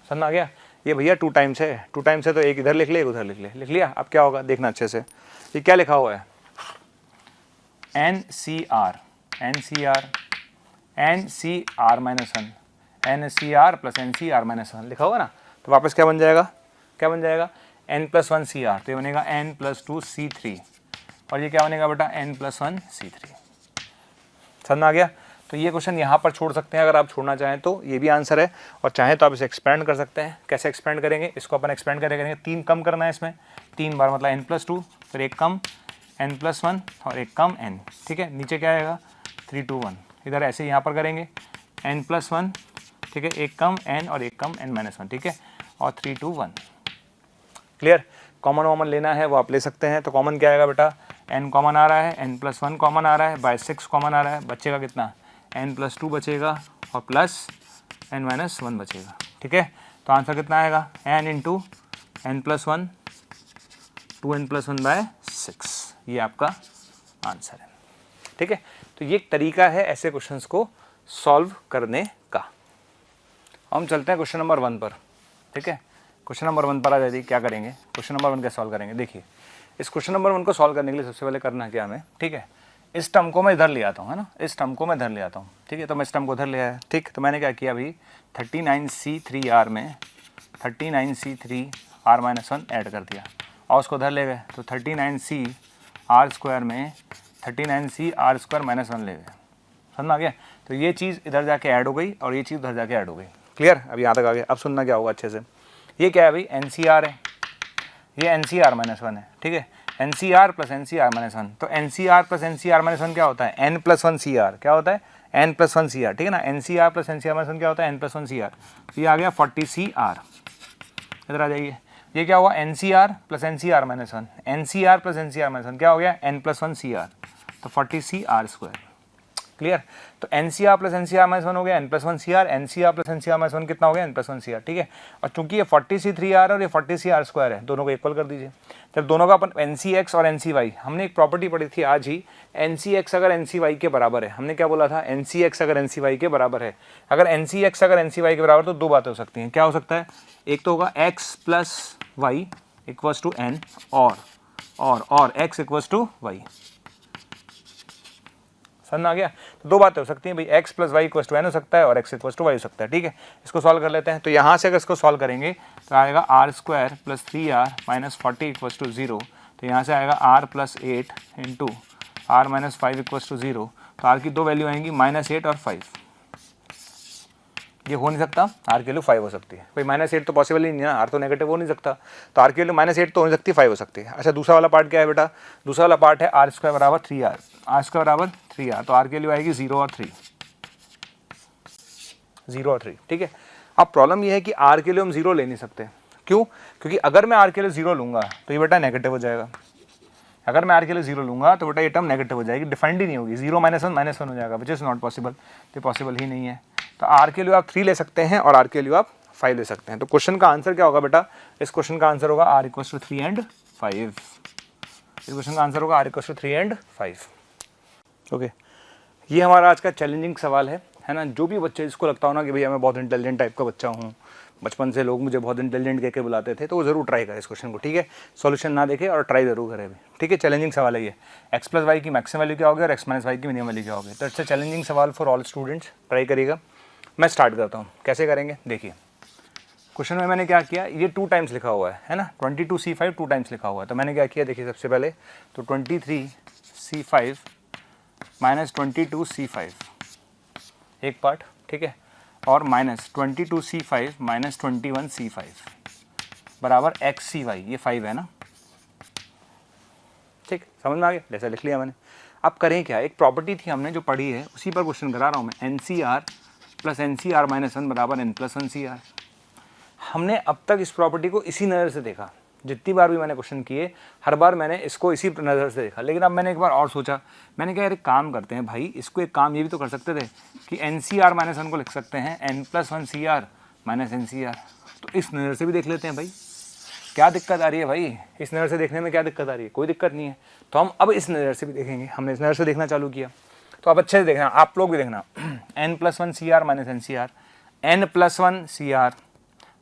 समझ आ गया। ये भैया 2 टाइम्स है, 2 टाइम्स है तो एक इधर लिख ले, एक उधर लिख ले, लिख लिया। अब क्या होगा देखना अच्छे से, ये क्या लिखा हुआ है, NCR minus 1, NCR plus NCR minus 1 लिखा होगा ना। तो वापस क्या बन जाएगा, क्या बन जाएगा, n प्लस 1 CR, तो ये बनेगा n प्लस 2 C3 और ये क्या बनेगा बेटा, n प्लस 1 C3। समझ आ गया। तो ये क्वेश्चन यहाँ पर छोड़ सकते हैं अगर आप छोड़ना चाहें तो, ये भी आंसर है, और चाहें तो आप इसे एक्सपेंड कर सकते हैं। कैसे एक्सपेंड करेंगे, इसको अपन एक्सपेंड करेंगे, 3 कम करना है इसमें, 3 बार मतलब n प्लस 2, फिर एक कम n प्लस 1 और एक कम n, ठीक है। नीचे क्या आएगा 3 2 1, इधर ऐसे यहाँ पर करेंगे n प्लस 1, ठीक है, एक कम n और एक कम n माइनस 1, ठीक है, और 3 2 1। क्लियर। कॉमन वॉमन लेना है वो आप ले सकते हैं। तो कॉमन क्या आएगा बेटा, n कॉमन आ रहा है, n प्लस 1 कॉमन आ रहा है, बाय 6 कॉमन आ रहा है, बचेगा कितना, n प्लस 2 बचेगा और प्लस n माइनस 1 बचेगा, ठीक है। तो आंसर कितना आएगा, n into n plus 1 2n plus 1 by 6, ये आपका आंसर है, ठीक है। तो ये एक तरीका है ऐसे क्वेश्चंस को सॉल्व करने का। हम चलते हैं क्वेश्चन नंबर 1 पर, ठीक है। क्वेश्चन नंबर 1 पर आ जाइए, क्या करेंगे, क्वेश्चन नंबर 1 कैसे सॉल्व करेंगे। देखिए इस क्वेश्चन नंबर 1 को सॉल्व करने के लिए सबसे पहले करना क्या हमें, ठीक है, इस टर्म को मैं इधर ले आता हूँ, है ना, इस टर्म को मैं इधर ले आता हूँ, ठीक है। तो मैं इस टर्म को इधर ले आया, ठीक। तो मैंने क्या किया अभी 39C3R में 39C3R माइनस 1 ऐड कर दिया और उसको इधर ले गए, तो 39CR स्क्वायर में 39CR स्क्वायर माइनस 1 ले गए, समझ आ गया। तो ये चीज़ इधर जाके ऐड हो गई और ये चीज़ उधर जाके ऐड हो गई। क्लियर। अब यहाँ तक आ गया। अब सुनना क्या होगा अच्छे से, ये क्या है भाई, NCR है, ये NCR माइनस 1 है, ठीक है, NCR प्लस NCR माइनस 1। तो NCR प्लस NCR माइनस 1 क्या होता है, N प्लस 1 CR, क्या होता है, N प्लस 1 CR, ठीक है ना। NCR प्लस NCR माइनस 1 क्या होता है, N प्लस 1 CR। तो ये आ गया 40CR, इधर आ जाइए। ये क्या हुआ, NCR plus NCR minus 1, NCR plus NCR minus 1 क्या हो गया, N प्लस 1 CR, तो 40CR स्क्वायर। क्लियर। तो NCR प्लस NCR माइनस 1 हो गया N plus 1 CR, NCR plus NCR minus 1 कितना हो गया, N प्लस 1 CR, ठीक है। और चूंकि ये 40C3R और ये 40CR स्क्वायर है, दोनों को इक्वल कर दीजिए। जब दोनों का अपन NCX और NCY, हमने एक प्रॉपर्टी पढ़ी थी आज ही, NCX अगर NCY के बराबर है, हमने क्या बोला था, NCX अगर NCY के बराबर है, अगर NCX अगर NCY के बराबर तो दो बातें हो सकती हैं। क्या हो सकता है, एक तो होगा x plus Y equals to n और x इक्वल्स टू वाई, समझ में आ गया। तो दो बातें हो सकती हैं भाई, x plus Y equal to N हो सकता है और x इक्वल टू वाई हो सकता है, ठीक है। इसको सॉल्व कर लेते हैं। तो यहाँ से अगर इसको सॉल्व करेंगे तो आएगा R square plus 3r minus 40 equal to 0। तो यहाँ से आएगा r plus 8 into R minus 5 equal to 0। तो r की दो वैल्यू आएंगी -8 और 5। ये हो नहीं सकता, r की वैल्यू 5 हो सकती है भाई। -8 तो पॉसिबल ही नहीं है, r तो नेगेटिव हो नहीं सकता, तो r की वैल्यू -8 तो हो नहीं सकती, 5 हो सकती है। अच्छा दूसरा वाला पार्ट क्या है बेटा, दूसरा वाला पार्ट है r स्क्वायर बराबर 3r, r स्क्वायर बराबर 3r, तो r की वैल्यू आएगी 0 और 3, 0 और 3, ठीक है। अब प्रॉब्लम ये है कि r के लिए हम 0 ले नहीं सकते, क्यों? क्योंकि अगर मैं r के लिए 0 लूँगा तो ये बेटा नेगेटिव हो जाएगा। अगर मैं r के लिए 0 लूँगा तो बेटा ये टर्म नेगेटिव हो जाएगी, डिफाइंड ही नहीं होगी, 0 -1 हो जाएगा, विच इज़ नॉट पॉसिबल, तो पॉसिबल ही नहीं है। तो r के लिए आप 3 ले सकते हैं और r के लिए आप 5 ले सकते हैं। तो क्वेश्चन का आंसर क्या होगा बेटा, इस क्वेश्चन का आंसर होगा r इक्वल टू 3 एंड 5। इस क्वेश्चन का आंसर होगा r equal to 3 and 5। Okay, ये हमारा आज का चैलेंजिंग सवाल है ना। जो भी बच्चे जिसको लगता हो ना कि भैया मैं बहुत इंटेलिजेंट टाइप का बच्चा हूँ, बचपन से लोग मुझे बहुत इंटेलिजेंट कह के बुलाते थे, तो वो जरूर ट्राई करें इस क्वेश्चन को, ठीक है। सॉल्यूशन ना देखे और ट्राई जरूर करें भी, ठीक है। चैलेंजिंग सवाल है ये, x प्लस वाई की मैक्सिमम वैल्यू क्या होगी और x माइनस वाई की मिनिमम वैल्यू क्या होगी। तो इट्स चैलेंजिंग सवाल फॉर ऑल स्टूडेंट्स, ट्राई करिएगा। मैं स्टार्ट करता हूँ, कैसे करेंगे देखिए। क्वेश्चन में मैंने क्या किया, ये 2 टाइम्स लिखा हुआ है ना, 22c5 2 टाइम्स लिखा हुआ है। तो मैंने क्या किया देखिए, सबसे पहले तो 23c5 माइनस 22c5 एक पार्ट, ठीक है, और माइनस 22c5 माइनस 21c5 बराबर xcy, ये 5 है ना, ठीक, समझ में आ गया, जैसा लिख लिया मैंने। अब करें क्या, एक प्रॉपर्टी थी हमने जो पढ़ी है, उसी पर क्वेश्चन करा रहा हूँ मैं। NCR प्लस NCR माइनस 1 बराबर n प्लस 1 CR। हमने अब तक इस प्रॉपर्टी को इसी नज़र से देखा, जितनी बार भी मैंने क्वेश्चन किए हर बार मैंने इसको इसी नज़र से देखा। लेकिन अब मैंने एक बार और सोचा, मैंने कहा यार एक काम करते हैं भाई, इसको एक काम ये भी तो कर सकते थे कि NCR माइनस 1 को लिख सकते हैं n plus 1 CR minus NCR। तो इस नज़र से भी देख लेते हैं भाई, क्या दिक्कत आ रही है भाई, इस नज़र से देखने में क्या दिक्कत आ रही है, कोई दिक्कत नहीं है। तो हम अब इस नज़र से भी देखेंगे, हमने इस नज़र से देखना चालू किया। तो अब अच्छे से देखना, आप लोग भी देखना, n plus 1 CR minus NCR, n plus 1 CR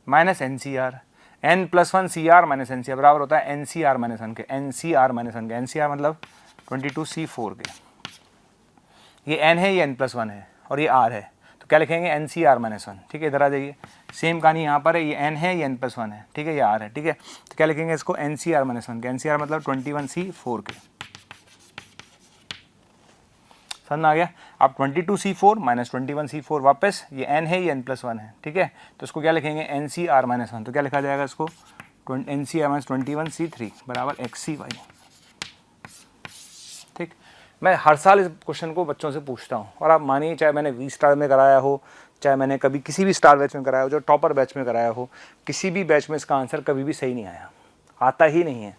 minus NCR, n plus 1 CR minus NCR बराबर होता है NCR माइनस 1 के, NCR माइनस 1 के, NCR मतलब 22c4 के। ये n है, ये n प्लस 1 है और ये r है, तो क्या लिखेंगे NCR माइनस 1, ठीक है। इधर आ जाइए, सेम कहानी यहाँ पर है, ये n है, ये n प्लस 1 है, ठीक है, ये r है, ठीक है। तो क्या लिखेंगे इसको NCR माइनस 1 के, NCR मतलब 21c4 के, समझ में आ गया। अब 22c4 माइनस 21c4 वापस, ये n है, ये n प्लस 1 है, ठीक है। तो इसको क्या लिखेंगे NCR माइनस 1, तो क्या लिखा जाएगा इसको NCR माइनस 21c3 बराबर XCY, ठीक। मैं हर साल इस क्वेश्चन को बच्चों से पूछता हूँ, और आप मानिए चाहे मैंने V स्टार में कराया हो, चाहे मैंने कभी किसी भी स्टार बैच में कराया हो, जो टॉपर बैच में कराया हो, किसी भी बैच में इसका आंसर कभी भी सही नहीं आया, आता ही नहीं है।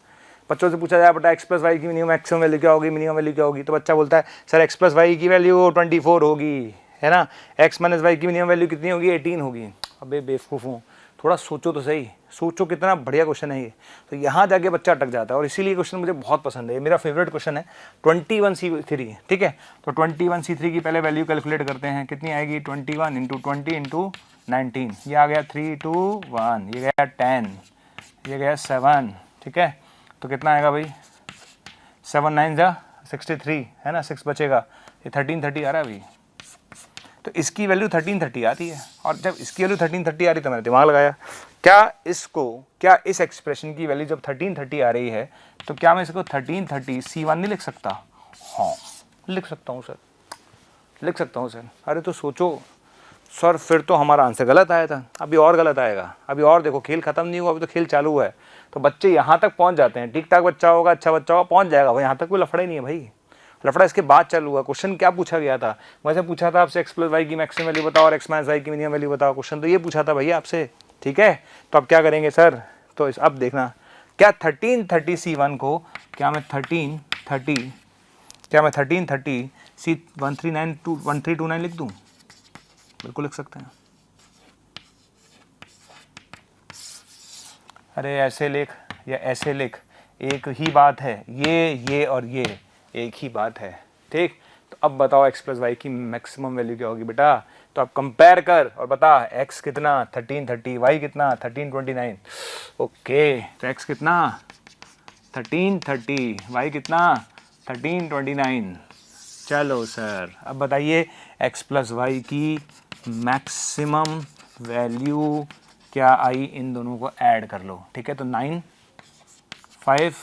बच्चों से पूछा जाए बेटा x प्लस वाई की मिनिमम मैक्सिमम वैल्यू क्या होगी, मिनिमम वैल्यू क्या होगी, तो बच्चा बोलता है सर x प्लस वाई की वैल्यू 24 होगी, है ना, x माइनस वाई की मिनिमम वैल्यू कितनी होगी, 18 होगी। अबे बेवकूफ़ हूँ, थोड़ा सोचो तो सही, सोचो कितना बढ़िया क्वेश्चन है ये। तो यहाँ जाके बच्चा अटक जाता है, और इसीलिए क्वेश्चन मुझे बहुत पसंद है, ये मेरा फेवरेट क्वेश्चन है। 21c3, ठीक है, तो 21c3 की पहले वैल्यू कैलकुलेट करते हैं, कितनी आएगी 21 इंटू 20 इंटू 19, ये आ गया 3 2 1, ये गया 10, ये गया 7, ठीक है। तो कितना आएगा भाई, 7 9 जा 63, है ना, 6 बचेगा, ये 1330 आ रहा है भाई। तो इसकी वैल्यू 1330 आती है, और जब इसकी वैल्यू 1330 आ रही तो मैंने दिमाग लगाया, क्या इस एक्सप्रेशन की वैल्यू जब 1330 आ रही है तो क्या मैं इसको 1330 C1 नहीं लिख सकता? हाँ लिख सकता हूँ सर, लिख सकता हूँ सर। अरे तो सोचो सर, फिर तो हमारा आंसर गलत आया था, अभी और गलत आएगा, अभी और देखो, खेल खत्म नहीं हुआ, अभी तो खेल चालू हुआ है। तो बच्चे यहाँ तक पहुँच जाते हैं, ठीक ठाक बच्चा होगा, अच्छा बच्चा होगा, पहुँच जाएगा भाई, यहाँ तक कोई लफड़ा ही नहीं है भाई। लफड़ा इसके बाद चालू हुआ। क्वेश्चन क्या पूछा गया था, वैसे पूछा था आपसे x प्लस वाई की मैक्सिमम वैल्यू बताओ और x माइनस वाई की मिनिमम वैल्यू बताओ, क्वेश्चन तो ये पूछा था भैया आपसे, ठीक है। तो अब क्या करेंगे सर, तो अब देखना, क्या 1330 C1 को क्या मैं 1330 C1329 लिख दूँ? बिल्कुल लिख सकते हैं। अरे ऐसे लिख या ऐसे लिख, एक ही बात है, ये और ये एक ही बात है, ठीक। तो अब बताओ x प्लस वाई की मैक्सिमम वैल्यू क्या होगी बेटा, तो अब कंपेयर कर और बता, x कितना 1330, y कितना 1329, ओके। तो x कितना 1330, y कितना 1329, चलो सर, अब बताइए x प्लस वाई की मैक्सिमम वैल्यू क्या आई, इन दोनों को ऐड कर लो, ठीक है। तो 9 5,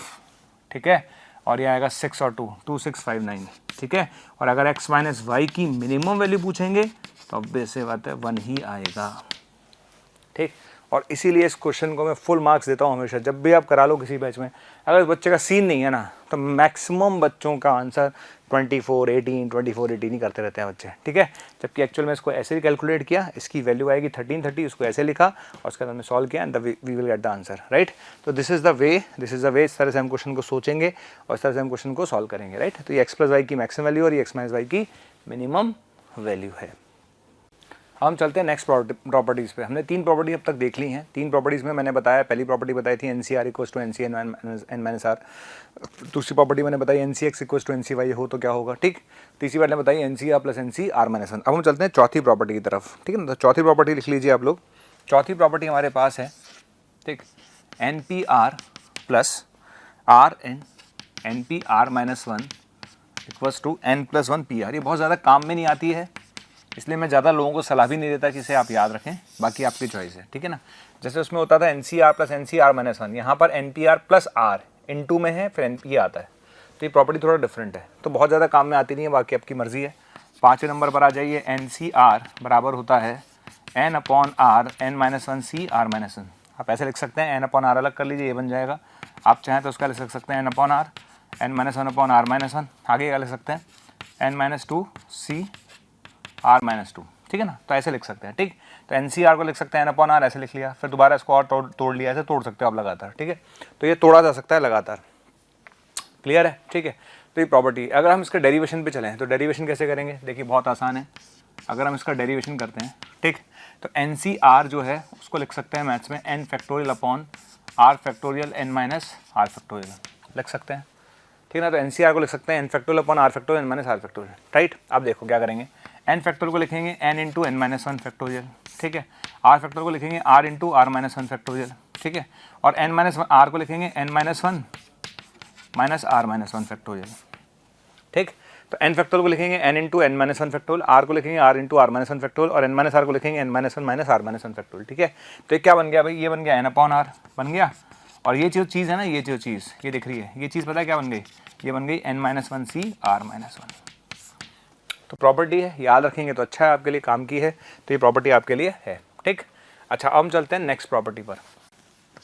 ठीक है, और ये आएगा 6 और 2 2 6 5 9, ठीक है। और अगर x माइनस वाई की मिनिमम वैल्यू पूछेंगे तो अब से बात है 1 ही आएगा, ठीक। और इसीलिए इस क्वेश्चन को मैं फुल मार्क्स देता हूँ हमेशा, जब भी आप करा लो किसी बैच में। अगर बच्चे का सीन नहीं है ना, तो मैक्सिमम बच्चों का आंसर 24 18 24 18 ही करते रहते हैं बच्चे, ठीक है। जबकि एक्चुअल में इसको ऐसे ही कैलकुलेट किया, इसकी वैल्यू आएगी 1330, उसको ऐसे लिखा और उसके बाद हमने सॉल्व किया and we will get the answer, right. तो दिस इज़ द वे, इस तरह से हम क्वेश्चन को सोचेंगे और इस तरह से हम क्वेश्चन को सॉल्व करेंगे, राइट। तो ये एक्स प्लस वाई की मैक्सिमम वैल्यू और ये एक्स माइनस वाई की मिनिमम वैल्यू है। हम चलते हैं नेक्स्ट प्रॉपर्टीज़ पे। हमने 3 प्रॉपर्टी अब तक देख ली हैं। 3 प्रॉपर्टीज़ में मैंने बताया, पहली प्रॉपर्टी बताई थी NCR equals to NC N minus R. दूसरी प्रॉपर्टी मैंने बताई NCX इक्वल्स टू NCY हो तो क्या होगा, ठीक। तीसरी मैंने बताई NCR प्लस NCR माइनस 1। अब हम चलते हैं चौथी प्रॉपर्टी की तरफ, ठीक है ना। तो चौथी प्रॉपर्टी लिख लीजिए आप लोग। चौथी प्रॉपर्टी हमारे पास है, ठीक, NPR plus NPR minus 1 equals to N+1 PR। ये बहुत ज़्यादा काम में नहीं आती है, इसलिए मैं ज़्यादा लोगों को सलाह भी नहीं देता कि इसे आप याद रखें, बाकी आपकी चॉइस है, ठीक है ना। जैसे उसमें होता था NCR प्लस NCR माइनस 1, यहाँ पर NPR plus R into में है, फिर NP आता है। तो ये प्रॉपर्टी थोड़ा डिफरेंट है, तो बहुत ज़्यादा काम में आती नहीं है, बाकी आपकी मर्जी है। 5वें नंबर पर आ जाइए। NCR बराबर होता है N/R N-1 CR माइनस 1। आप ऐसे लिख सकते हैं, N/R अलग कर लीजिए, ये बन जाएगा। आप चाहें तो उसका लिख सकते हैं N/R N-1/R माइनस 1। आगे क्या लिख सकते हैं, N-2 CR माइनस 2, ठीक है ना। तो ऐसे लिख सकते हैं, ठीक। तो NCR को लिख सकते हैं N/R, ऐसे लिख लिया, फिर दोबारा इसको और तोड़ लिया, ऐसे तोड़ सकते हो आप लगातार, ठीक है। तो ये तोड़ा जा सकता है लगातार, क्लियर है, ठीक है। तो ये प्रॉपर्टी, अगर हम इसका डेरिवेशन पे चलें तो डेरिवेशन कैसे करेंगे, देखिए बहुत आसान है। अगर हम इसका डेरिवेशन करते हैं, ठीक, तो NCR जो है उसको लिख सकते हैं मैथ्स में N factorial upon R factorial N minus R factorial लिख सकते हैं, ठीक है ना। तो NCR को लिख सकते हैं N factorial upon R factorial N minus R factorial, right. अब देखो क्या करेंगे, N फैक्टोरियल को लिखेंगे N into N minus 1 factorial, ठीक है। R फैक्टोरियल को लिखेंगे R into R minus 1 factorial, ठीक है। और N माइनस R को लिखेंगे N minus 1 minus R minus 1 factorial, ठीक। तो N फैक्टोरियल को लिखेंगे N into N minus 1 factorial, R को लिखेंगे R into R minus 1 factorial और N माइनस R को लिखेंगे N minus 1 minus R minus 1 factorial, ठीक है। तो ये क्या बन गया भाई, ये बन गया N/R बन गया। और ये जो चीज़ है ना, ये जो चीज़ ये दिख रही है, ये चीज़ पता है क्या बन गई, ये बन गई N-1 CR माइनस 1। तो प्रॉपर्टी है, याद रखेंगे तो अच्छा है, आपके लिए काम की है, तो ये प्रॉपर्टी आपके लिए है, ठीक। अच्छा, अब हम चलते हैं नेक्स्ट प्रॉपर्टी पर।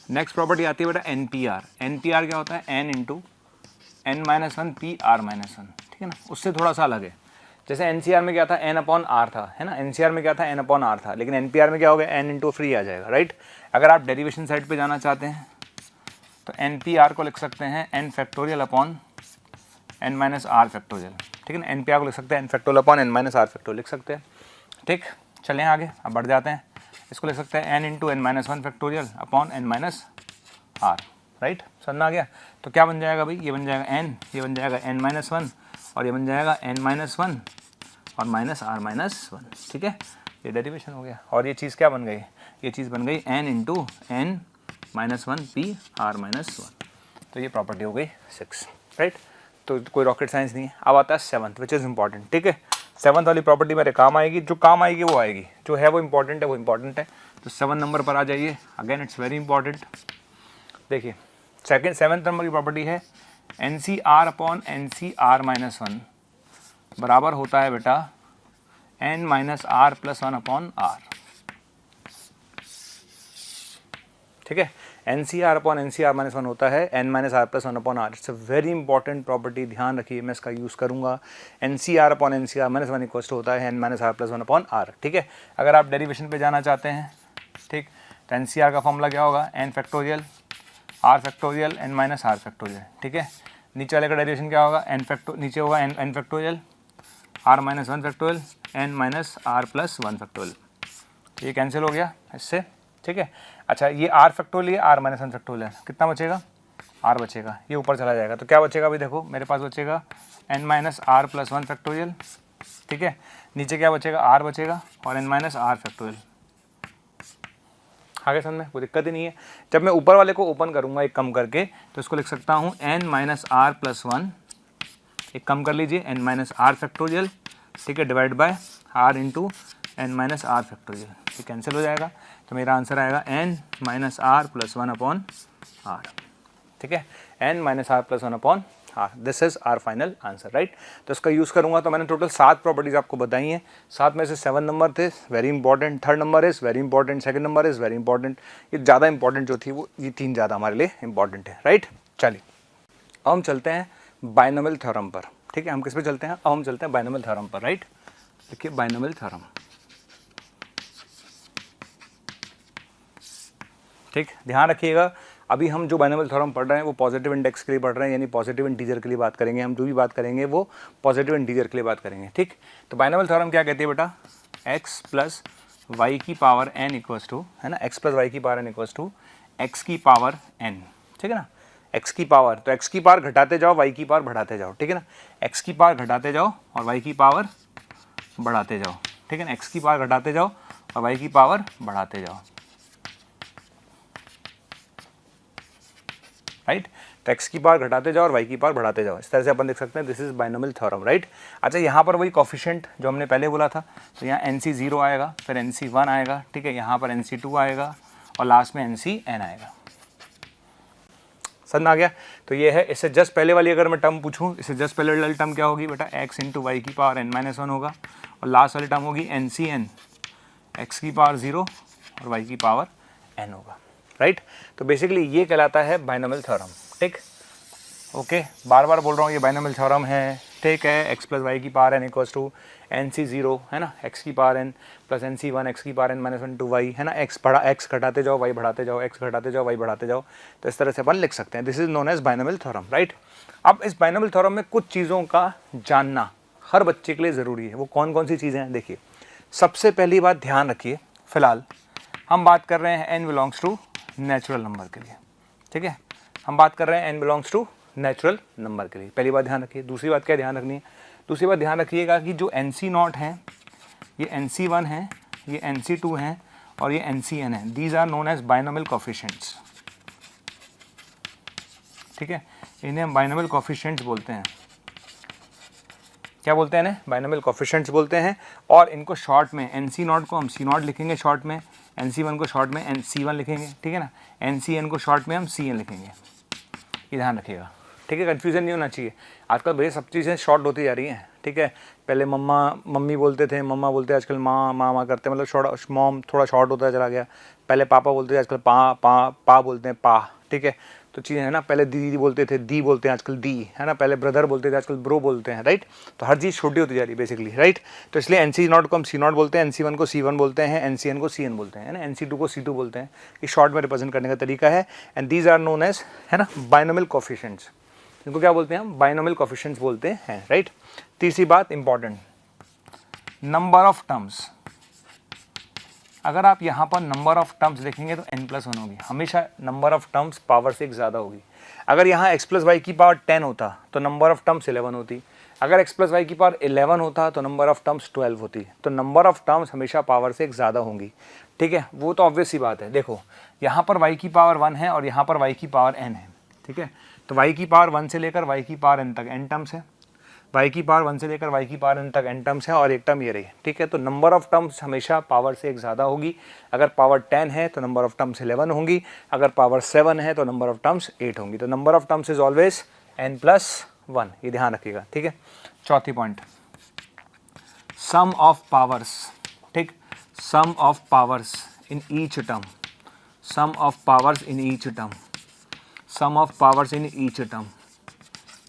नेक्स्ट प्रॉपर्टी आती है बेटा NPR। NPR क्या होता है, N into N-1 PR minus 1, ठीक है ना। उससे थोड़ा सा अलग है। जैसे NCR में क्या था, N/R था, है ना। NCR में क्या था, N/R था, लेकिन NPR में क्या हो गया, N इंटू फ्री आ जाएगा, राइट। अगर आप डेरिवेशन साइड पर जाना चाहते हैं तो NPR को लिख सकते हैं N factorial upon N minus R factorial, ठीक है ना। NPR को लिख सकते हैं N factorial upon N minus R factorial लिख सकते हैं, ठीक। चलें आगे, अब बढ़ जाते हैं। इसको लिख सकते हैं N into N minus 1 factorial upon N minus R, right. समझ आ गया। तो क्या बन जाएगा भाई, ये बन जाएगा N, ये बन जाएगा N माइनस 1 और ये बन जाएगा N माइनस 1 और माइनस R माइनस 1, ठीक है। ये डेरिवेशन हो गया। और ये चीज़ क्या बन गई, ये चीज़ बन गई N into N minus 1 PR minus 1। तो ये प्रॉपर्टी हो गई 6, राइट। तो कोई रॉकेट साइंस नहीं है। अब आता है 7th विच इज़ इंपॉर्टेंट, ठीक है। 7th वाली प्रॉपर्टी मेरे काम आएगी, जो काम आएगी वो आएगी, जो है वो इंपॉर्टेंट है, वो इंपॉर्टेंट है। तो 7 नंबर पर आ जाइए, अगेन इट्स वेरी इंपॉर्टेंट। देखिए 7th नंबर की प्रॉपर्टी है NCR अपॉन NCR माइनस 1 बराबर होता है बेटा N minus R plus 1 upon R, ठीक है। NCR अपॉन NCR माइनस 1 होता है N minus R plus 1 upon R। It's a very important property, ध्यान रखिए, मैं इसका यूज़ करूंगा। NCR upon NCR minus 1 equals to होता है N minus R plus 1 upon R, ठीक है। अगर आप डेरिवेशन पे जाना चाहते हैं, ठीक, तो NCR का फॉर्मूला क्या होगा, N factorial R factorial N minus R factorial, ठीक है। नीचे वाले का डेरिवेशन क्या होगा, नीचे होगा N factorial R minus 1 factorial N minus R plus 1 factorial. ये कैंसिल हो गया इससे, ठीक है। अच्छा, ये R फैक्टोरियल, ये R माइनस 1 फैक्टोरियल है, कितना बचेगा, R बचेगा, ये ऊपर चला जाएगा। तो क्या बचेगा भाई, देखो मेरे पास बचेगा N minus R plus 1 factorial, ठीक है। नीचे क्या बचेगा, R बचेगा और N माइनस R फैक्टोरियल। आगे समझ में कोई दिक्कत ही नहीं है। जब मैं ऊपर वाले को ओपन करूँगा एक कम करके, तो इसको लिख सकता हूँ N माइनस R प्लस 1 एक कम कर लीजिए n माइनस आर फैक्टोरियल, ठीक है, divide by r into n minus R factorial, ये कैंसिल हो जाएगा, तो मेरा आंसर आएगा n minus R plus 1 upon R, ठीक है, n minus R plus 1 upon R, this is our final answer, right. तो इसका यूज़ करूंगा, तो मैंने टोटल 7 प्रॉपर्टीज आपको बताई हैं, 7 में से 7 नंबर थे very important, third number is very important, second number is very important, ये ज़्यादा इंपॉर्टेंट जो थी वो ये 3 ज़्यादा हमारे लिए इंपॉर्टेंट है, राइट। चलिए अब हम चलते हैं बाइनोमियल थ्योरम पर, ठीक है, हम किस पे चलते हैं, अब हम चलते हैं बाइनोमियल थ्योरम पर, राइट। देखिए बाइनोमियल थ्योरम, ठीक, ध्यान रखिएगा, अभी हम जो बाइनोमियल थ्योरम पढ़ रहे हैं वो पॉजिटिव इंडेक्स के लिए पढ़ रहे हैं, यानी पॉजिटिव इंटीजर के लिए बात करेंगे, हम जो भी बात करेंगे वो पॉजिटिव इंटीजर के लिए बात करेंगे, ठीक। तो बाइनोमियल थ्योरम क्या कहती है बेटा, x प्लस वाई की पावर n इक्वल्स टू, है ना, x प्लस वाई की power n equals to x की पावर n, ठीक है ना, x की पावर, तो x की पावर घटाते जाओ, y की पावर बढ़ाते जाओ, ठीक है ना, x की पावर घटाते जाओ और y की पावर बढ़ाते जाओ, ठीक है ना, x की पावर घटाते जाओ और y की पावर बढ़ाते जाओ, राइट। तो x की पावर घटाते जाओ और y की पावर बढ़ाते जाओ, इस तरह से अपन देख सकते हैं, this is binomial theorem, right. अच्छा, यहाँ पर वही कोफिशिएंट जो हमने पहले बोला था, तो यहाँ NC0 आएगा, फिर NC1 आएगा, ठीक है, यहाँ पर NC2 आएगा और लास्ट में NCn आएगा, समझ में आ गया। तो ये है, इससे जस्ट पहले वाली अगर मैं टर्म पूछूं, इससे जस्ट पहले वाली टर्म क्या होगी बेटा, x इंटू वाई की पावर n माइनस 1 होगा और लास्ट वाली टर्म होगी NCn, x की पावर 0 और y की पावर n होगा, राइट। तो बेसिकली ये कहलाता है बाइनोमियल थ्योरम, ठीक, ओके, बार बार बोल रहा हूँ ये बाइनोमियल थ्योरम है, ठीक है, x प्लस वाई की power n equals to NC0, है ना, x की power n plus NC1 x की power n minus 1 to y, है ना, x घटाते जाओ y बढ़ाते जाओ, x घटाते जाओ y बढ़ाते जाओ, तो इस तरह से अपन लिख सकते हैं, this is known as binomial theorem, right. अब इस बाइनोमियल थ्योरम में कुछ चीज़ों का जानना हर बच्चे के लिए ज़रूरी है, वो कौन कौन सी चीज़ें हैं, देखिए सबसे पहली बात ध्यान रखिए, फिलहाल हम बात कर रहे हैं n belongs to natural number के लिए, ठीक है, हम बात कर रहे हैं n belongs to natural number के लिए, पहली बात ध्यान रखिए। दूसरी बात क्या ध्यान रखनी है, दूसरी बात ध्यान रखिएगा कि जो NC0 है, ये NC1 है, ये NC2 है और ये NCn है, these are known as binomial coefficients, ठीक है, इन्हें हम बाइनोमियल कोफिशिएंट्स बोलते हैं, क्या बोलते हैं इन्हें, बाइनोमियल कोफिशिएंट्स बोलते हैं। और इनको शॉर्ट में NC0 को हम C0 लिखेंगे शॉर्ट में, NC1 को शॉर्ट में NC1 लिखेंगे, ठीक है ना, NCn को शॉर्ट में हम Cn लिखेंगे, ये ध्यान रखिएगा, ठीक है, कंफ्यूजन नहीं होना चाहिए। आजकल भैया सब चीज़ें शॉर्ट होती जा रही हैं, ठीक है, पहले मम्मी बोलते थे, मम्मा बोलते हैं, आजकल माँ करते हैं, मतलब मॉम थोड़ा शॉर्ट होता चला गया, पहले पापा बोलते थे, आजकल पा बोलते हैं, पा, ठीक है, तो चीज़ें है ना, पहले दीदी बोलते थे, दी बोलते हैं आजकल दी, है ना, पहले ब्रदर बोलते थे, आजकल ब्रो बोलते हैं, राइट। तो हर चीज़ छोटी होती जा रही है बेसिकली, राइट। तो इसलिए NC0 को हम C0 बोलते हैं, NC1 को C1 बोलते हैं, NCn को Cn बोलते हैं, है ना, NC2 को C2 बोलते हैं, ये शॉर्ट में रिप्रेजेंट करने का तरीका है। And these are known as, है ना, बाइनोमियल कोफिशिएंट्स, इनको क्या बोलते हैं हम, बाइनोमियल कोफिशिएंट्स बोलते हैं, राइट। तीसरी बात इंपॉर्टेंट, नंबर ऑफ टर्म्स, अगर आप यहाँ पर नंबर ऑफ टर्म्स देखेंगे तो n+1 होगी, हमेशा नंबर ऑफ टर्म्स पावर से एक ज़्यादा होगी। अगर यहाँ x प्लस वाई की पावर 10 होता तो नंबर ऑफ टर्म्स 11 होती, अगर x प्लस वाई की पावर 11 होता तो नंबर ऑफ टर्म्स 12 होती, तो नंबर ऑफ टर्म्स हमेशा पावर से एक ज़्यादा होंगी, ठीक है, वो तो ऑब्वियस सी बात है। देखो यहाँ पर y की पावर 1 है और यहाँ पर y की पावर n है, ठीक है, तो y की पावर 1 से लेकर y की पावर n तक n टर्म्स है, y की पावर 1 से लेकर y की पावर n तक n टर्म्स है और एक टर्म ये रही, ठीक है। तो नंबर ऑफ टर्म्स हमेशा पावर से एक ज़्यादा होगी, अगर पावर 10 है तो नंबर ऑफ टर्म्स 11 होंगी, अगर पावर 7 है तो नंबर ऑफ टर्म्स 8 होंगी, तो number of terms is always n+1, ये ध्यान रखिएगा, ठीक है। चौथी पॉइंट, सम ऑफ पावर्स, ठीक, sum of powers in each term, sum of powers in each term, sum of powers in each term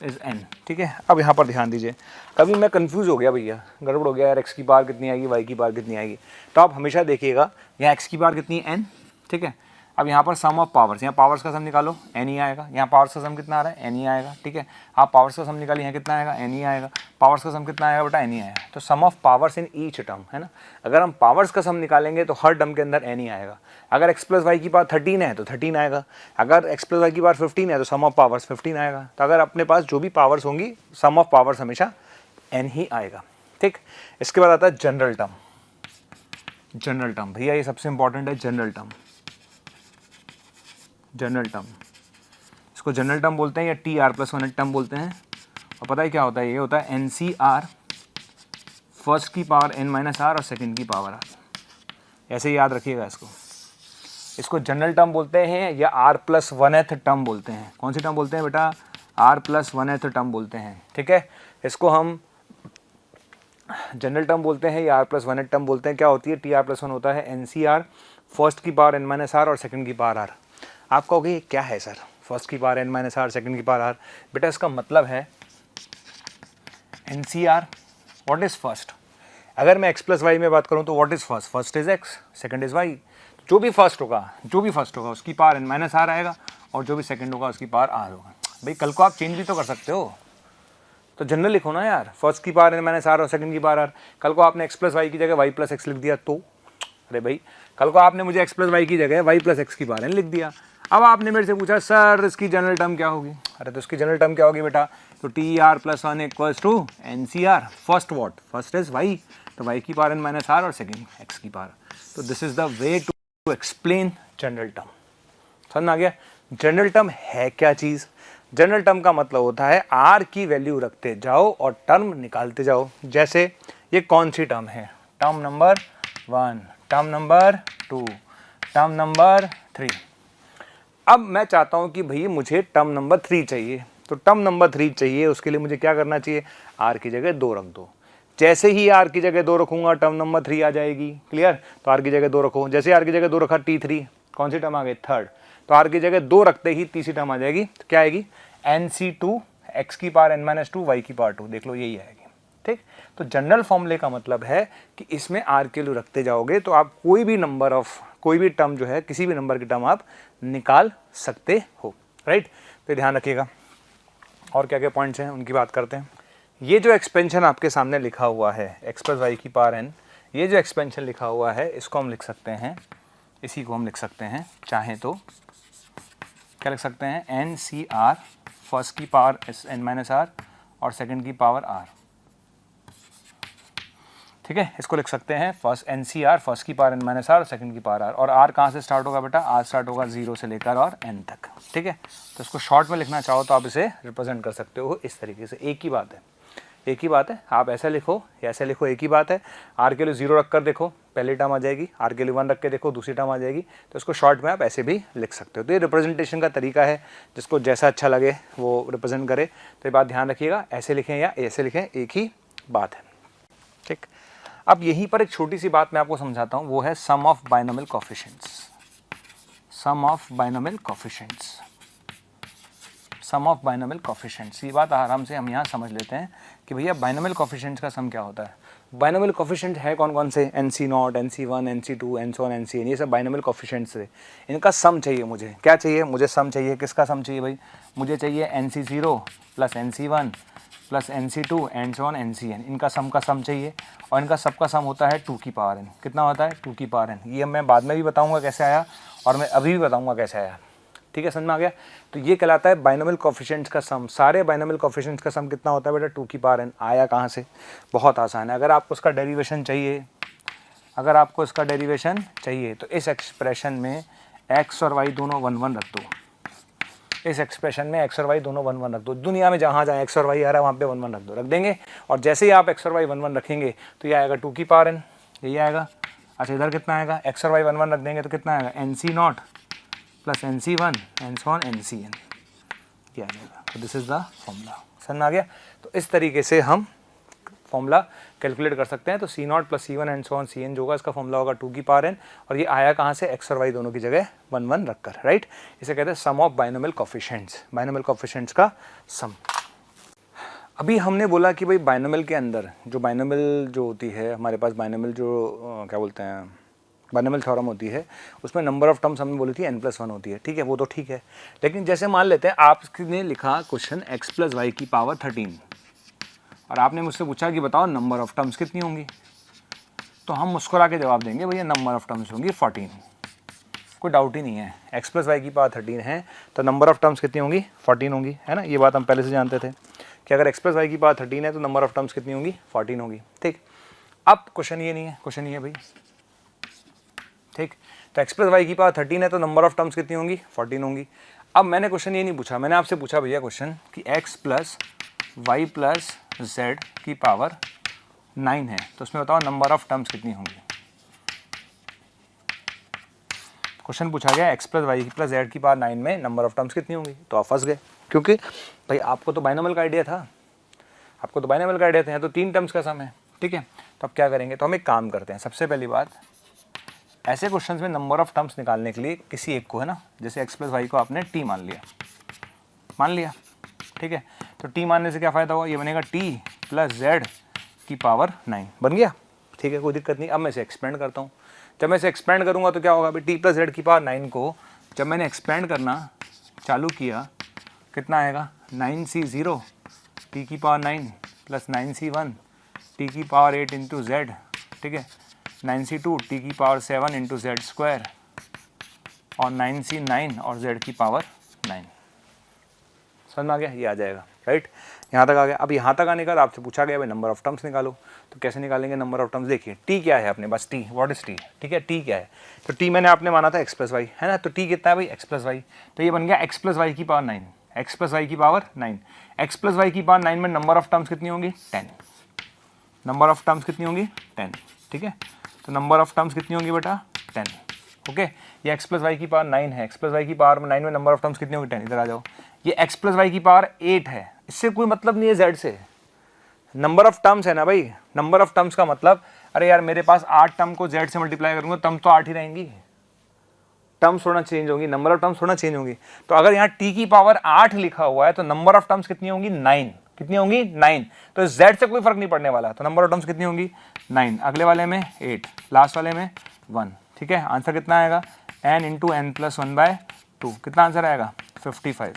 is n, ठीक है। अब यहाँ पर ध्यान दीजिए, कभी मैं कंफ्यूज हो गया भैया, गड़बड़ हो गया यार, x की पावर कितनी आएगी, y की पावर कितनी आएगी, तो आप हमेशा देखिएगा यहाँ x की पावर कितनी है, n, ठीक है। अब यहाँ पर सम ऑफ पावर्स, यहाँ पावर्स का सम निकालो, n ही आएगा, यहाँ पावर्स का सम कितना आ रहा है, n ही आएगा, ठीक है। आप पावर्स का सम निकालिए, यहाँ कितना आएगा, n ही आएगा, पावर्स का सम कितना आएगा बेटा, n ही आएगा। तो sum of powers in each term, है ना, अगर हम पावर्स का सम निकालेंगे तो हर टर्म के अंदर n ही आएगा। अगर x प्लस वाई की पावर 13 है तो 13 आएगा, अगर x प्लस वाई की पावर 15 है तो सम ऑफ पावर्स 15 आएगा। तो अगर अपने पास जो भी पावर्स होंगी, सम ऑफ पावर्स हमेशा n ही आएगा, ठीक। इसके बाद आता है जनरल टर्म, जनरल टर्म भैया ये सबसे इंपॉर्टेंट है, जनरल टर्म, जनरल टर्म, इसको जनरल टर्म बोलते हैं या TR+1 टर्म बोलते हैं, और पता है क्या होता है, ये होता है NCR फर्स्ट की पावर n माइनस आर और सेकंड की पावर r। ऐसे ही याद रखिएगा इसको। इसको जनरल टर्म बोलते हैं या r+1th टर्म बोलते हैं। कौन सी टर्म बोलते हैं बेटा? r+1th टर्म बोलते हैं, ठीक है। इसको हम जनरल टर्म बोलते हैं या r+1th टर्म बोलते हैं। क्या होती है? TR+1 होता है NCR फर्स्ट की पावर n माइनस आर और सेकंड की पावर r। आप कहोगे ये क्या है सर, फर्स्ट की power n minus R, second की पावर r? बेटा इसका मतलब है NCR व्हाट इज फर्स्ट। अगर मैं x+y में बात करूं तो what is first? First is x, second is y। जो भी फर्स्ट होगा उसकी पावर n माइनस आर आएगा और जो भी सेकंड होगा उसकी पावर r होगा। भाई कल को आप चेंज भी तो कर सकते हो, तो जनरल लिखो ना यार, फर्स्ट की पावर n माइनस आर और सेकंड की पावर r। कल को आपने x+y की जगह y+x लिख दिया तो, अरे भाई कल को आपने मुझे x+y की जगह y+x की पावर n लिख दिया। अब आपने मेरे से पूछा सर इसकी जनरल टर्म क्या होगी? अरे तो इसकी जनरल टर्म क्या होगी बेटा? तो TR+1 equals to NCR first what? First is y, तो y की पावर n माइनस आर और सेकंड x की पावर। तो this is the way to explain general term. समझ आ गया? जनरल टर्म है क्या चीज़? जनरल टर्म का मतलब होता है r की वैल्यू रखते जाओ और टर्म निकालते जाओ। जैसे ये कौन सी टर्म है? Term number 1, term number 2, term number 3। अब मैं चाहता हूं कि भई मुझे टर्म नंबर 3 चाहिए, तो टर्म नंबर 3 चाहिए, उसके लिए मुझे क्या करना चाहिए? r की जगह 2 रख दो। जैसे ही r की जगह 2 रखूंगा टर्म नंबर 3 आ जाएगी। क्लियर? तो r की जगह 2 रखो। जैसे r की जगह 2 रखा T3, कौन सी टर्म आ गई? थर्ड। तो r की जगह 2 रखते ही तीसरी टर्म आ जाएगी। तो क्या आएगी? NC2 x की पावर n माइनस 2 y की पावर 2। देख लो यही आएगी। ठीक। तो जनरल फॉर्मूले का मतलब है कि इसमें r के लिए रखते जाओगे तो आप कोई भी नंबर ऑफ कोई भी टर्म जो है, किसी भी नंबर की टर्म आप निकाल सकते हो। राइट? तो ध्यान रखिएगा। और क्या क्या पॉइंट्स हैं उनकी बात करते हैं। ये जो एक्सपेंशन आपके सामने लिखा हुआ है x+y की पावर n, ये जो एक्सपेंशन लिखा हुआ है इसको हम लिख सकते हैं, इसी को हम लिख सकते हैं चाहें तो क्या लिख सकते हैं? NCR फर्स्ट की पावर n माइनस आर और सेकंड की पावर r। ठीक है, इसको लिख सकते हैं फर्स्ट NCR फर्स्ट की पावर n माइनस आर और सेकंड की पावर r। और r कहाँ से स्टार्ट होगा बेटा? r स्टार्ट होगा 0 से लेकर और n तक। ठीक है, तो इसको शॉर्ट में लिखना चाहो तो आप इसे रिप्रेजेंट कर सकते हो इस तरीके से। एक ही बात है, एक ही बात है। आप ऐसे लिखो या ऐसे लिखो, एक ही बात है। r के लिए 0 रख कर देखो, पहली टर्म आ जाएगी। r के लिए 1 रख के देखो, दूसरी टर्म आ जाएगी। तो इसको शॉर्ट में आप ऐसे भी लिख सकते हो। तो ये रिप्रेजेंटेशन का तरीका है, जिसको जैसा अच्छा लगे वो रिप्रेजेंट करे। तो ये बात ध्यान रखिएगा, ऐसे लिखें या ऐसे लिखें, एक ही बात है। ठीक। अब यहीं पर एक छोटी सी बात मैं आपको समझाता हूँ, वो है sum of binomial coefficients. Sum of binomial coefficients, sum of binomial coefficients. ये बात आराम से हम यहाँ समझ लेते हैं कि भैया बाइनोमियल कोएफिशिएंट्स का सम क्या होता है। बाइनोमियल कोएफिशिएंट है कौन कौन से? NC0, NC1, NC2, NC1, NCn, ये सब बाइनोमियल कोएफिशिएंट्स है। इनका सम चाहिए मुझे। क्या चाहिए? मुझे सम चाहिए। किसका सम चाहिए भाई? मुझे चाहिए NC0 plus NC1 plus NC2 and so on NCn। इनका सम का सम चाहिए और इनका सबका सम होता है 2 की पावर n। कितना होता है? 2 की पावर n। ये मैं बाद में भी बताऊंगा कैसे आया और मैं अभी भी बताऊंगा कैसे आया। ठीक है, समझ में आ गया? तो ये कहलाता है बाइनोमियल कोएफिशिएंट्स का सम। सारे बाइनोमियल कोएफिशिएंट्स का सम कितना होता है बेटा? 2 की पावर n। आया कहाँ से? बहुत आसान है। अगर आपको उसका डेरिवेशन चाहिए, अगर आपको इसका डेरिवेशन चाहिए तो इस एक्सप्रेशन में x और y दोनों 1 1 रख दो। इस एक्सप्रेशन में x और y दोनों 1 1 रख दो। दुनिया में जहाँ जहाँ x और y आ रहा है वहाँ पे 1 1 रख दो, रख देंगे। और जैसे ही आप x और y 1 1 रखेंगे तो ये आएगा 2 की पावर n, यही आएगा। अच्छा, इधर कितना आएगा? x और y 1 1 रख देंगे तो कितना आएगा? NC0 plus NC1 and so on NCn, ये आ जाएगा। तो दिस इज द फॉर्मूला। समझ में आ गया? तो इस तरीके से हम फॉर्मूला कैलकुलेट कर सकते हैं। तो C0 plus C1 and so on Cn जो होगा, इसका फॉर्मूला होगा 2 की पावर n। और ये आया कहाँ से? x और y दोनों की जगह 1 1 रखकर। राइट? इसे कहते हैं sum of binomial coefficients. Binomial coefficients का सम। अभी हमने बोला कि भाई बाइनोमियल के अंदर जो बाइनोमियल जो होती है हमारे पास, बाइनोमियल जो क्या बोलते हैं, बाइनोमियल थ्योरम होती है, उसमें नंबर ऑफ टर्म्स हमने बोली थी n+1 होती है। ठीक है, वो तो ठीक है। लेकिन जैसे मान लेते हैं आपने लिखा क्वेश्चन x प्लस वाई की पावर 13 और आपने मुझसे पूछा कि बताओ नंबर ऑफ टर्म्स कितनी होंगी, तो हम मुस्कुरा के जवाब देंगे भैया नंबर ऑफ टर्म्स होंगी 14। कोई डाउट ही नहीं है, x प्लस वाई की पावर 13 है तो नंबर ऑफ टर्म्स कितनी होंगी? 14 होंगी, है ना। ये बात हम पहले से जानते थे कि अगर x प्लस वाई की पावर 13 है तो नंबर ऑफ टर्म्स कितनी होंगी? 14 होगी। ठीक। अब क्वेश्चन ये नहीं है, क्वेश्चन ये है भाई। ठीक, तो x प्लस वाई की पावर 13 है तो नंबर ऑफ टर्म्स कितनी होंगी? 14 होंगी। अब मैंने क्वेश्चन ये नहीं पूछा, मैंने आपसे पूछा भैया क्वेश्चन कि x plus Y plus Z की पावर 9 है, तो उसमें बताओ नंबर ऑफ टर्म्स कितनी होंगी। क्वेश्चन पूछा गया X plus Y plus Z की पावर 9 में नंबर ऑफ टर्म्स कितनी होंगी, तो आप फंस गए, क्योंकि भाई आपको तो बाइनोमियल का आइडिया था, आपको तो बाइनोमियल का आइडिया था, तो 3 टर्म्स का सम है, ठीक है। तो अब क्या करेंगे, तो हम एक काम करते हैं, सबसे पहली बात ऐसे क्वेश्चंस में नंबर ऑफ टर्म्स निकालने के लिए किसी एक को, है ना, जैसे एक्स प्लस वाई को आपने टी मान लिया, ठीक है। तो टी मानने से क्या फ़ायदा हुआ, ये बनेगा टी प्लस जेड की पावर 9 बन गया, ठीक है, कोई दिक्कत नहीं। अब मैं इसे एक्सपेंड करता हूँ, जब मैं इसे एक्सपेंड करूँगा तो क्या होगा भाई, टी प्लस जेड की पावर 9 को जब मैंने एक्सपेंड करना चालू किया कितना आएगा, 9c0 टी की पावर 9 प्लस 9c1 टी की पावर 8 इंटू जेड, ठीक है, 9c2 टी की पावर 7 इंटू जेड स्क्वायर और 9c9 और जेड की पावर 9। समझ में आ गया, ये आ जाएगा, राइट, यहाँ तक आ गया। अब यहाँ तक आने का आपसे पूछा गया भाई नंबर ऑफ टर्म्स निकालो, तो कैसे निकालेंगे नंबर ऑफ टर्म्स, देखिए टी क्या है अपने पास, टी व्हाट इज टी, ठीक है, टी क्या है, तो टी मैंने आपने माना था एक्स प्लस वाई, है ना, तो टी कितना है भाई एक्स प्लस वाई, तो ये बन गया एक्स प्लस वाई की पावर 9, एक्स प्लस वाई की पावर 9, एक्स प्लस वाई की पावर 9 में नंबर ऑफ टर्म्स कितनी होंगी 10, नंबर ऑफ टर्म्स कितनी होंगी 10, ठीक है, तो नंबर ऑफ टर्म्स कितनी होंगी बेटा 10, ओके। ये एक्स प्लस वाई की पावर 9 है, एक्स प्लस वाई की पावर 9 में नंबर ऑफ टर्म्स कितनी होगी 10, इधर आ जाओ, ये एक्स प्लस वाई की पावर 8 है, इससे कोई मतलब नहीं है जेड से, नंबर ऑफ टर्म्स है ना भाई, नंबर ऑफ टर्म्स का मतलब, अरे यार मेरे पास 8 टर्म को जेड से मल्टीप्लाई करूंगा टर्म तो 8 ही रहेंगी, टर्म्स थोड़ा चेंज होंगी, नंबर ऑफ टर्म्स थोड़ा चेंज होंगी, तो अगर यहाँ टी की पावर 8 लिखा हुआ है तो नंबर ऑफ टर्म्स कितनी होंगी 9, कितनी होंगी 9, तो जेड से कोई फर्क नहीं पड़ने वाला, तो नंबर ऑफ टर्म्स कितनी होंगी 9, अगले वाले में 8, लास्ट वाले में 1, ठीक है। आंसर कितना आएगा n इंटू एन प्लस 1/2, कितना आंसर आएगा 55,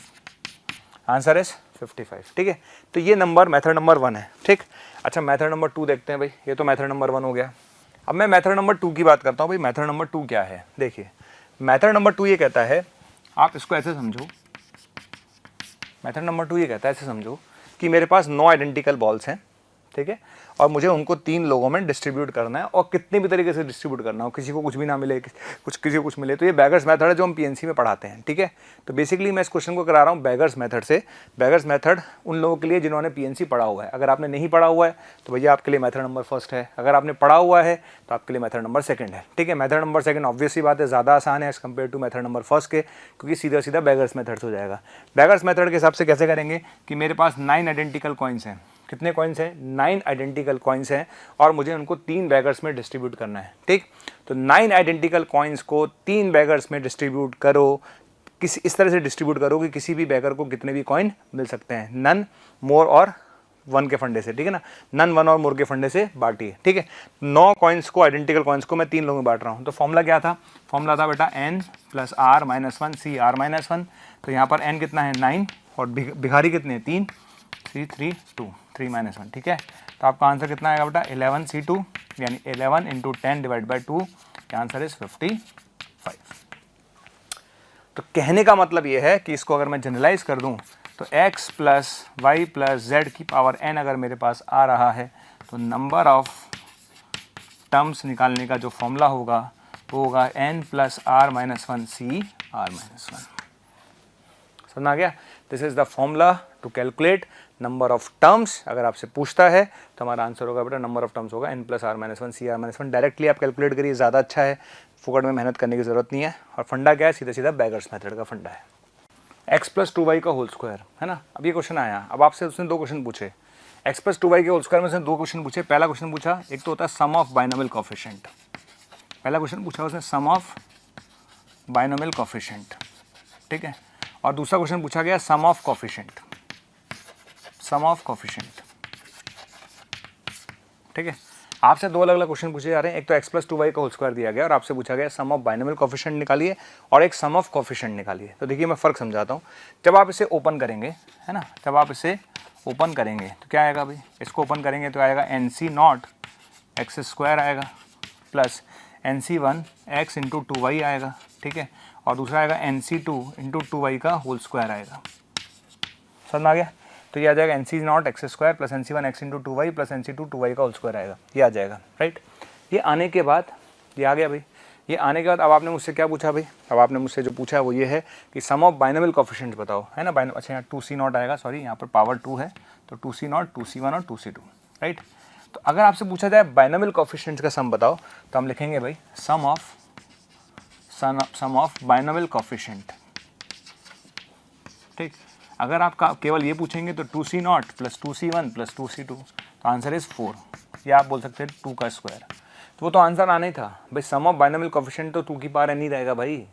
आंसर इज 55, ठीक है। तो ये नंबर मेथड नंबर 1 है, ठीक। अच्छा मेथड नंबर 2 देखते हैं भाई, ये तो मेथड नंबर 1 हो गया, अब मैं मेथड नंबर 2 की बात करता हूँ भाई। मेथड नंबर 2 क्या है, देखिए मेथड नंबर 2 ये कहता है, आप इसको ऐसे समझो, मेथड नंबर 2 ये कहता है ऐसे समझो कि मेरे पास 9 आइडेंटिकल बॉल्स हैं, ठीक है, और मुझे उनको 3 लोगों में डिस्ट्रीब्यूट करना है, और कितने भी तरीके से डिस्ट्रीब्यूट करना हो, किसी को कुछ भी ना मिले, किसी को कुछ मिले, तो ये बैगर्स मेथड है जो हम पीएनसी में पढ़ाते हैं, ठीक है। तो बेसिकली मैं इस क्वेश्चन को करा रहा हूँ बैगर्स मेथड से। बैगर्स मेथड उन लोगों के लिए जिन्होंने पीएनसी पढ़ा हुआ है, अगर आपने नहीं पढ़ा हुआ है तो भैया आपके लिए मेथड नंबर 1 है, अगर आपने पढ़ा हुआ है तो आपके लिए मेथड नंबर 2 है, ठीक है। मेथड नंबर 2 ऑब्वियसली बात है ज़्यादा आसान है as compare to method number 1 के, क्योंकि सीधा सीधा बैगर्स मेथड हो जाएगा। बैगर्स मेथड के हिसाब से कैसे करेंगे कि मेरे पास 9 आइडेंटिकल कॉइन्स हैं, कितने कॉइन्स हैं 9 आइडेंटिकल कॉइन्स हैं, और मुझे उनको 3 बैगर्स में डिस्ट्रीब्यूट करना है, ठीक। तो 9 आइडेंटिकल कॉइन्स को 3 बैगर्स में डिस्ट्रीब्यूट करो, किसी इस तरह से डिस्ट्रीब्यूट करो कि किसी भी बैगर को कितने भी कॉइन मिल सकते हैं, नन मोर और 1 के फंडे से, ठीक है ना, नन 1 और मोर के फंडे से बांटिए, ठीक है। 9 कॉइन्स को, आइडेंटिकल कॉइन्स को मैं 3 लोगों में बांट रहा हूँ, तो फॉर्मूला क्या था, फॉर्मूला था बेटा n plus r minus 1 C r minus 1, तो यहाँ पर n कितना है 9 और भिखारी कितने हैं 3 c 3 2 3 माइनस 1, ठीक है। तो आपका आंसर कितना आएगा बेटा 11c2, यानी 11 into 10 divide by 2, answer is 55। तो कहने का मतलब ये है कि इसको अगर मैं जनरलाइज कर दूं तो x plus Y plus Z की पावर n अगर मेरे पास आ रहा है तो नंबर ऑफ टर्म्स निकालने का जो फॉर्मूला होगा वो होगा n plus r minus 1 C r minus 1। समझ आ गया, this is the formula to calculate number of terms. अगर आपसे पूछता है तो हमारा आंसर होगा बेटा नंबर ऑफ टर्म्स होगा n plus r minus 1 C r minus 1। Directly आप कैलकुलेट करिए, ज़्यादा अच्छा है, फुकट में मेहनत करने की ज़रूरत नहीं है। और फंडा क्या है, सीधा सीधा बैगर्स मेथड का फंडा है, x प्लस 2y का होल स्क्वायर, है ना। अब ये क्वेश्चन आया, अब आपसे उसने 2 क्वेश्चन पूछे, x प्लस 2y के होल स्क्वायर में से 2 क्वेश्चन पूछे। पहला क्वेश्चन पूछा, एक तो होता है सम ऑफ बाइनोमियल कोएफिशिएंट, पहला क्वेश्चन पूछा उसने सम ऑफ बाइनोमियल कोएफिशिएंट, ठीक है। और दूसरा क्वेश्चन पूछा गया sum of coefficient, sum of coefficient, ठीक है। आपसे 2 अलग अलग क्वेश्चन पूछे जा रहे हैं, एक तो x प्लस 2y का होल स्क्वायर दिया गया और आपसे पूछा गया सम ऑफ बाइनोमियल कोएफिशिएंट निकालिए और एक सम ऑफ कोएफिशिएंट निकालिए। तो देखिए मैं फ़र्क समझाता हूँ। जब आप इसे ओपन करेंगे, है ना, जब आप इसे ओपन करेंगे तो क्या आएगा भाई, इसको ओपन करेंगे तो आएगा NC0 x स्क्वायर आएगा plus NC1 x into 2y आएगा, ठीक है। और दूसरा आएगा NC2 इंटू 2y का होल स्क्वायर आएगा। समझ में आ गया, तो ये आ जाएगा NC0 x square plus NC1 x into 2y plus NC2 2y का होल स्क्वायर आएगा, ये आ जाएगा, राइट। ये आने के बाद ये आ गया भाई, ये आने के बाद अब आपने मुझसे क्या पूछा भाई, अब आपने मुझसे जो पूछा है वो ये है कि सम ऑफ बाइनोमियल कोफिशिएंट्स बताओ, है ना। अच्छा यहाँ 2c0 आएगा, सॉरी यहाँ पर पावर 2 है, तो 2c0, 2c1 और 2c2, राइट। तो अगर आपसे पूछा जाए बाइनोमियल कोफिशिएंट्स का सम बताओ, तो हम लिखेंगे भाई सम ऑफ बाइनोमियल कोफिशिएंट, ठीक। अगर आपका केवल ये पूछेंगे तो 2c0 plus 2c1 plus 2c2, तो आंसर इज 4, या आप बोल सकते हैं 2 का स्क्वायर। तो वो तो आंसर आना ही था भाई। सम ऑफ बाइनोमियल कोफिशिएंट तो 2 की पावर n ही रहेगा भाई।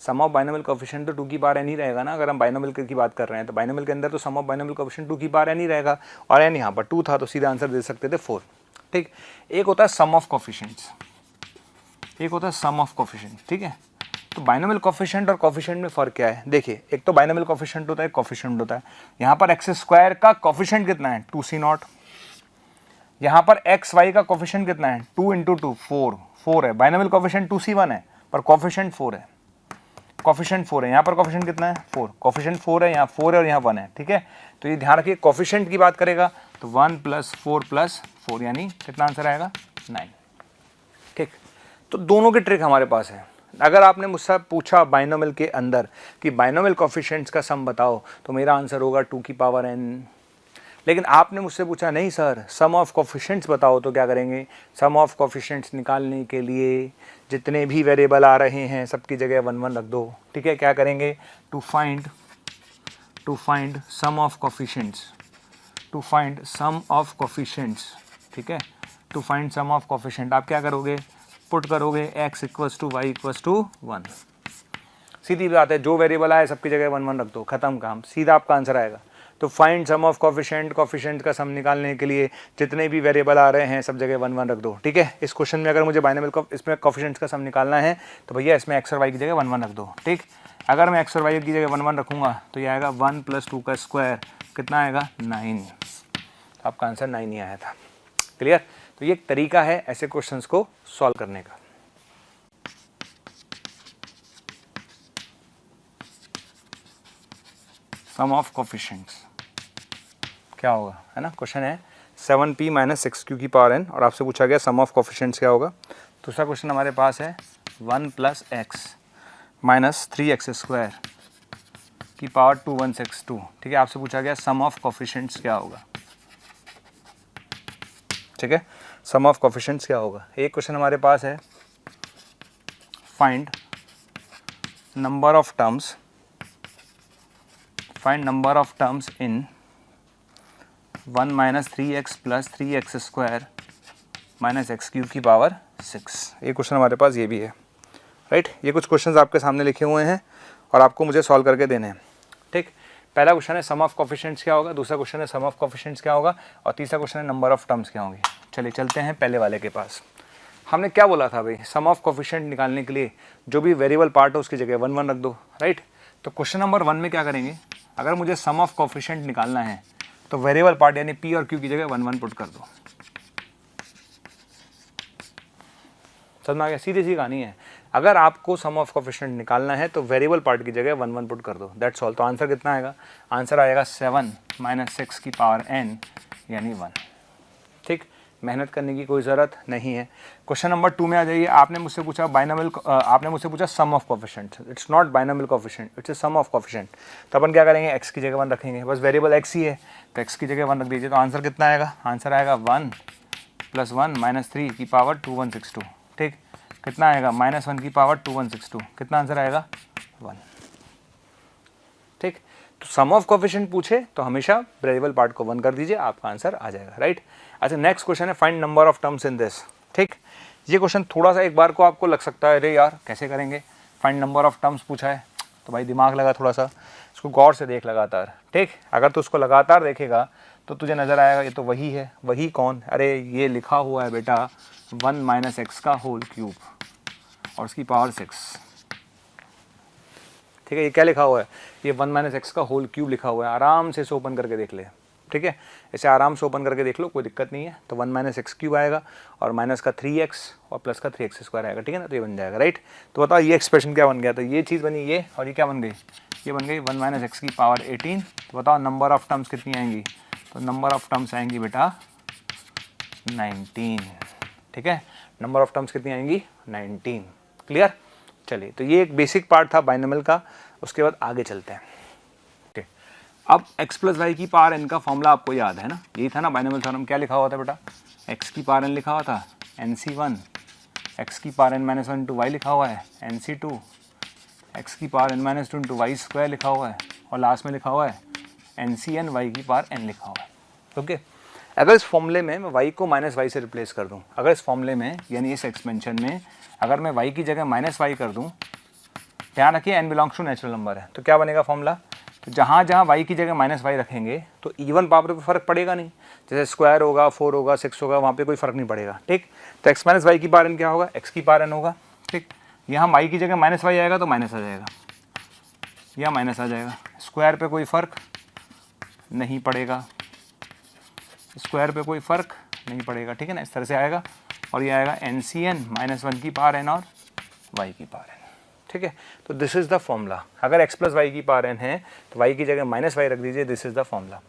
सम ऑफ बाइनोमियल कोफिशिएंट तो 2 की पावर n ही रहेगा ना। अगर हम बाइनोमियल की बात कर रहे हैं तो बाइनोमियल के अंदर तो सम ऑफ बाइनोमियल कोफिशिएंट 2 की पावर n ही रहेगा, और n यहाँ पर 2 था, तो सीधा आंसर दे सकते थे 4, ठीक। एक होता है सम ऑफ कोफिशिएंट्स, एक होता है सम ऑफ कोफिशिएंट, ठीक है। तो बाइनोमियल कोफिशिएंट और कोफिशिएंट में फ़र्क क्या है, देखिए। एक तो बाइनोमियल कोफिशिएंट होता है, कोफिशिएंट होता है। यहाँ पर एक्स स्क्वायर का कोफिशिएंट कितना है, 2c0। यहाँ पर एक्स वाई का कोफिशिएंट कितना है, 2 इंटू 2 4 है। बाइनोमियल कोफिशिएंट 2c1 है, पर कोफिशिएंट 4 है, कोफिशिएंट 4 है। यहाँ पर कोफिशिएंट कितना है, 4, कोफिशिएंट 4 है, यहाँ 4 है और यहाँ 1 है, ठीक है। तो ये ध्यान रखिए, कोफिशिएंट की बात करेगा तो 1 + 4 + 4 यानी कितना आंसर आएगा, 9, ठीक। तो दोनों की ट्रिक हमारे पास है। अगर आपने मुझसे पूछा बाइनोमियल के अंदर कि बाइनोमियल कोफिशिएंट्स का सम बताओ, तो मेरा आंसर होगा 2 की पावर n। लेकिन आपने मुझसे पूछा नहीं सर सम ऑफ कोफिशिएंट्स बताओ, तो क्या करेंगे, सम ऑफ कोफिशिएंट्स निकालने के लिए जितने भी वेरिएबल आ रहे हैं सबकी जगह 1 1 रख दो, ठीक है। क्या करेंगे, to find sum of coefficients, to find sum of coefficients, ठीक है। To find sum of coefficient आप क्या करोगे, पुट करोगे x = y = 1। सीधी बात है, जो वेरिएबल आए सबकी जगह 1 1 रख दो, खत्म काम, सीधा आपका आंसर आएगा। तो फाइंड सम ऑफ कोफिशिएंट का सम निकालने के लिए जितने भी वेरिएबल आ रहे हैं सब जगह 1 1 रख दो, ठीक है। इस क्वेश्चन में अगर मुझे बाइनोमियल इसमें कोफिशिएंट्स का सम निकालना है तो भैया इसमें x और y की जगह 1 1 रख दो, ठीक। अगर मैं x और y की जगह 1 1 रखूँगा तो ये आएगा 1 + 2 का स्क्वायर, कितना आएगा, 9। आपका आंसर 9 ही आया था, क्लियर। तो ये एक तरीका है ऐसे क्वेश्चंस को सॉल्व करने का। सम ऑफ कोफिशिएंट्स क्या होगा, है ना। क्वेश्चन है 7p - 6q की पावर n, और आपसे पूछा गया सम ऑफ कोफिशिएंट्स क्या होगा। दूसरा क्वेश्चन हमारे पास है 1 + x - 3x² की पावर 2162, ठीक है। आपसे पूछा गया सम ऑफ कोफिशिएंट्स क्या होगा, ठीक है। सम ऑफ कोफिशिएंट्स क्या होगा। एक क्वेश्चन हमारे पास है find number of terms in 1 - 3x + 3x² - x³ की पावर 6। ये क्वेश्चन हमारे पास ये भी है, राइट। ये कुछ क्वेश्चंस आपके सामने लिखे हुए हैं और आपको मुझे सॉल्व करके देने हैं, ठीक। पहला क्वेश्चन है सम ऑफ कोफिशिएंट्स क्या होगा, दूसरा क्वेश्चन है सम ऑफ कोफिशिएंट्स क्या होगा, और तीसरा क्वेश्चन है नंबर ऑफ टर्म्स क्या होंगे। चलिए चलते हैं पहले वाले के पास। हमने क्या बोला था भाई, सम ऑफ कोफिशिएंट निकालने के लिए जो भी वेरिएबल पार्ट हो उसकी जगह 1 1 रख दो, राइट। तो क्वेश्चन नंबर 1 में क्या करेंगे, अगर मुझे सम ऑफ कोफिशिएंट निकालना है तो वेरिएबल पार्ट यानी p और q की जगह 1 1 पुट कर दो। समझ में आ गया, सीधी सी कहानी है। अगर आपको सम ऑफ कोफिशिएंट निकालना है तो वेरिएबल पार्ट की जगह 1 1 पुट कर दो, दैट्स ऑल। तो आंसर कितना आएगा, आंसर आएगा 7 - 6 की पावर n यानी 1, ठीक। मेहनत करने की कोई ज़रूरत नहीं है। क्वेश्चन नंबर 2 में आ जाइए। आपने मुझसे पूछा बाइनोमियल, आपने मुझसे पूछा sum of coefficient, it's not binomial coefficient, it's sum of coefficient. तो अपन क्या करेंगे, x की जगह 1 रखेंगे, बस वेरिएबल x ही है तो x की जगह 1 रख दीजिए। तो आंसर कितना आएगा, आंसर आएगा 1 + 1 - 3 की पावर 2162, ठीक। कितना आएगा, -1 की पावर 2162, कितना आंसर आएगा, 1, ठीक। तो सम ऑफ कोफिशिएंट पूछे तो हमेशा वेरिएबल पार्ट को 1 कर दीजिए, आपका आंसर आ जाएगा, राइट। अच्छा नेक्स्ट क्वेश्चन है find number of terms in this, ठीक। ये क्वेश्चन थोड़ा सा एक बार को आपको लग सकता है अरे यार कैसे करेंगे, फाइंड नंबर ऑफ टर्म्स पूछा है, तो भाई दिमाग लगा थोड़ा सा, इसको गौर से देख लगातार, ठीक। अगर तू उसको लगातार देखेगा तो तुझे नज़र आएगा ये तो वही है। वही कौन, अरे ये लिखा हुआ है बेटा 1 - x का होल क्यूब और उसकी पावर 6, ठीक है। ये क्या लिखा हुआ है, ये 1 - x का होल क्यूब लिखा हुआ है। आराम से इसे ओपन करके देख ले, ठीक है। इसे आराम से ओपन करके देख लो, कोई दिक्कत नहीं है। तो 1 - x³ आएगा और माइनस का 3x और प्लस का 3x² आएगा, ठीक है ना। तो ये बन जाएगा, राइट। तो बताओ ये एक्सप्रेशन क्या बन गया, तो ये चीज़ बनी ये, और ये क्या बन गई, ये बन गई 1 - x की पावर 18। तो बताओ नंबर ऑफ टर्म्स कितनी आएंगी, तो नंबर ऑफ टर्म्स आएंगी बेटा 19, ठीक है। नंबर ऑफ टर्म्स कितनी आएंगी, 19, क्लियर? चलिए, तो ये एक बेसिक पार्ट था बाइनोमियल का, उसके बाद आगे चलते हैं। ओके, अब x प्लस वाई की पावर n का फॉर्मूला आपको याद है ना, यही था ना बाइनोमियल थ्योरम। क्या लिखा हुआ था बेटा? x की पावर n लिखा हुआ था nc1, x की power n minus 1 into Y लिखा हुआ है nc2, x की power n minus 2 into Y square लिखा हुआ है, और लास्ट में लिखा हुआ है ncn, y की पावर n लिखा हुआ है। ओके, अगर इस फॉर्मूले में मैं y को माइनस वाई से रिप्लेस कर दूं, अगर इस फॉर्मूले में यानी इस एक्सपेंशन में अगर मैं y की जगह माइनस वाई कर दूं, ध्यान रखिए n belongs to natural number है, तो क्या बनेगा फॉर्मूला? तो जहाँ जहाँ y की जगह माइनस वाई रखेंगे तो इवन पावर पे फर्क पड़ेगा नहीं, जैसे स्क्वायर होगा, 4 होगा, 6 होगा, वहाँ पे कोई फर्क नहीं पड़ेगा। ठीक, तो x माइनस वाई की पावर n क्या होगा? x की पावर n होगा। ठीक, यहाँ y की जगह माइनस वाई आएगा तो माइनस आ जाएगा, या माइनस आ जाएगा, स्क्वायर पे कोई फर्क नहीं पड़ेगा, स्क्वायर पे कोई फर्क नहीं पड़ेगा। ठीक है ना, इस तरह से आएगा, और ये आएगा NCN माइनस 1 की पावर n और y की पावर n। ठीक है, तो दिस इज द फॉर्मूला। अगर x प्लस वाई की पावर n है तो y की जगह माइनस वाई रख दीजिए, दिस इज द फॉर्मूला।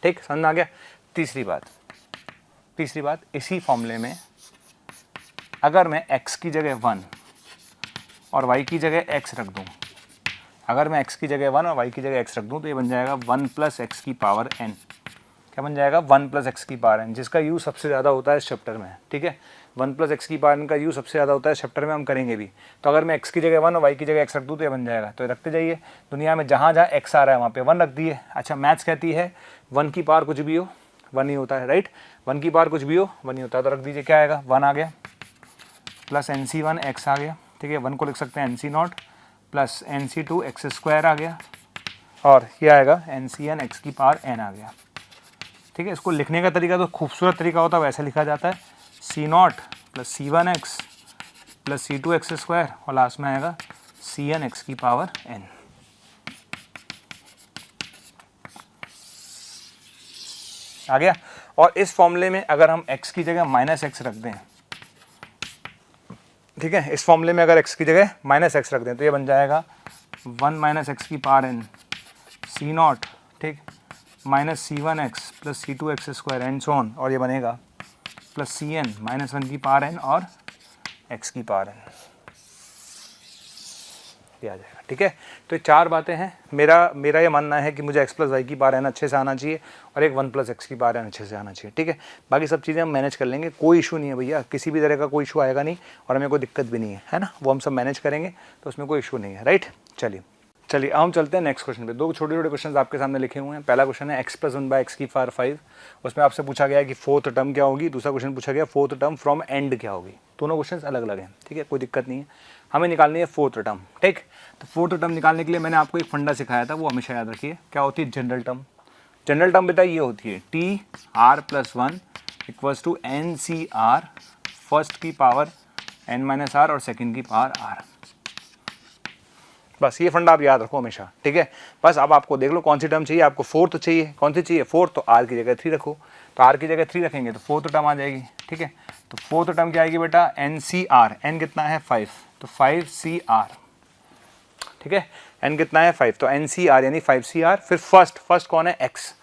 ठीक, समझ में आ गया? तीसरी बात, इसी फॉर्मूले में अगर मैं x की जगह 1 और y की जगह x रख दूँ, अगर मैं x की जगह 1 और y की जगह x रख दूँ तो ये बन जाएगा 1 प्लस एक्स की पावर n। क्या बन जाएगा? 1 प्लस एक्स की पावर n, जिसका यूज सबसे ज़्यादा होता है इस चैप्टर में। ठीक है, 1 प्लस एक्स की पावर n का यूज सबसे ज़्यादा होता है इस चैप्टर में, हम करेंगे भी। तो अगर मैं x की जगह 1 और y की जगह x रख दूँ तो ये बन जाएगा। तो रखते जाइए, दुनिया में जहाँ जहाँ x आ रहा है वहाँ पे 1 रख दिए। अच्छा, मैथ्स कहती है 1 की पावर कुछ भी हो 1 ही होता है, राइट? 1 की पावर कुछ भी हो 1 ही होता है, तो रख दीजिए। क्या आएगा? 1 आ गया, प्लस NC1 x आ गया। ठीक है, 1 को लिख सकते हैं NC0 plus NC2 x square आ गया, और ये आएगा NCN x की पावर n आ गया। ठीक है, इसको लिखने का तरीका तो खूबसूरत तरीका होता है, वैसे लिखा जाता है C0 plus C1x plus C2x square, और लास्ट में आएगा CN x की पावर n। आ गया? और इस फॉर्मूले में अगर हम x की जगह माइनस एक्स रख दें, ठीक है, इस फॉर्मूले में अगर x की जगह माइनस एक्स रख दें तो ये बन जाएगा 1 माइनस एक्स की पावर n C0, ठीक, minus C1x plus C2x square and so on, और ये बनेगा प्लस CN माइनस 1 की पावर n और x की पावर n, ये आ जाएगा। ठीक है, तो ये 4 बातें हैं। मेरा ये मानना है कि मुझे x प्लस वाई की पावर n अच्छे से आना चाहिए और एक 1 प्लस एक्स की पावर n अच्छे से आना चाहिए। ठीक है, बाकी सब चीज़ें हम मैनेज कर लेंगे, कोई इशू नहीं है भैया, किसी भी तरह का कोई इशू आएगा नहीं, और हमें कोई दिक्कत भी नहीं है ना, वो हम सब मैनेज करेंगे, तो उसमें कोई इशू नहीं है, राइट? चलिए अब हम चलते हैं नेक्स्ट क्वेश्चन पे। 2 छोटे छोटे क्वेश्चन आपके सामने लिखे हुए हैं। पहला क्वेश्चन है x प्लस 1 बाई एक्स की पावर 5, उसमें आपसे पूछा गया है कि फोर्थ टर्म क्या होगी। दूसरा क्वेश्चन पूछा गया फोर्थ टर्म फ्रॉम एंड क्या होगी। दोनों क्वेश्चन अलग अलग हैं, ठीक है, कोई दिक्कत नहीं है, हमें निकालनी है फोर्थ टर्म। ठीक, तो फोर्थ टर्म निकालने के लिए मैंने आपको एक फंडा सिखाया था, वो हमेशा याद रखिए। क्या होती है जनरल टर्म? जनरल टर्म बेटा ये होती है TR plus 1 equals to NCR, first की पावर n माइनस r और सेकेंड की पावर r। बस ये फंडा आप याद रखो हमेशा, ठीक है। बस अब आपको देख लो कौन सी टर्म चाहिए, आपको फोर्थ चाहिए, कौन सी चाहिए फोर्थ, तो r की जगह 3 रखो, तो r की जगह 3 रखेंगे तो फोर्थ टर्म आ जाएगी। ठीक है, तो फोर्थ टर्म क्या आएगी बेटा? NCR, n कितना है 5, तो 5CR। ठीक है, n कितना है 5, तो NCR यानी 5CR। फिर फर्स्ट कौन है? x,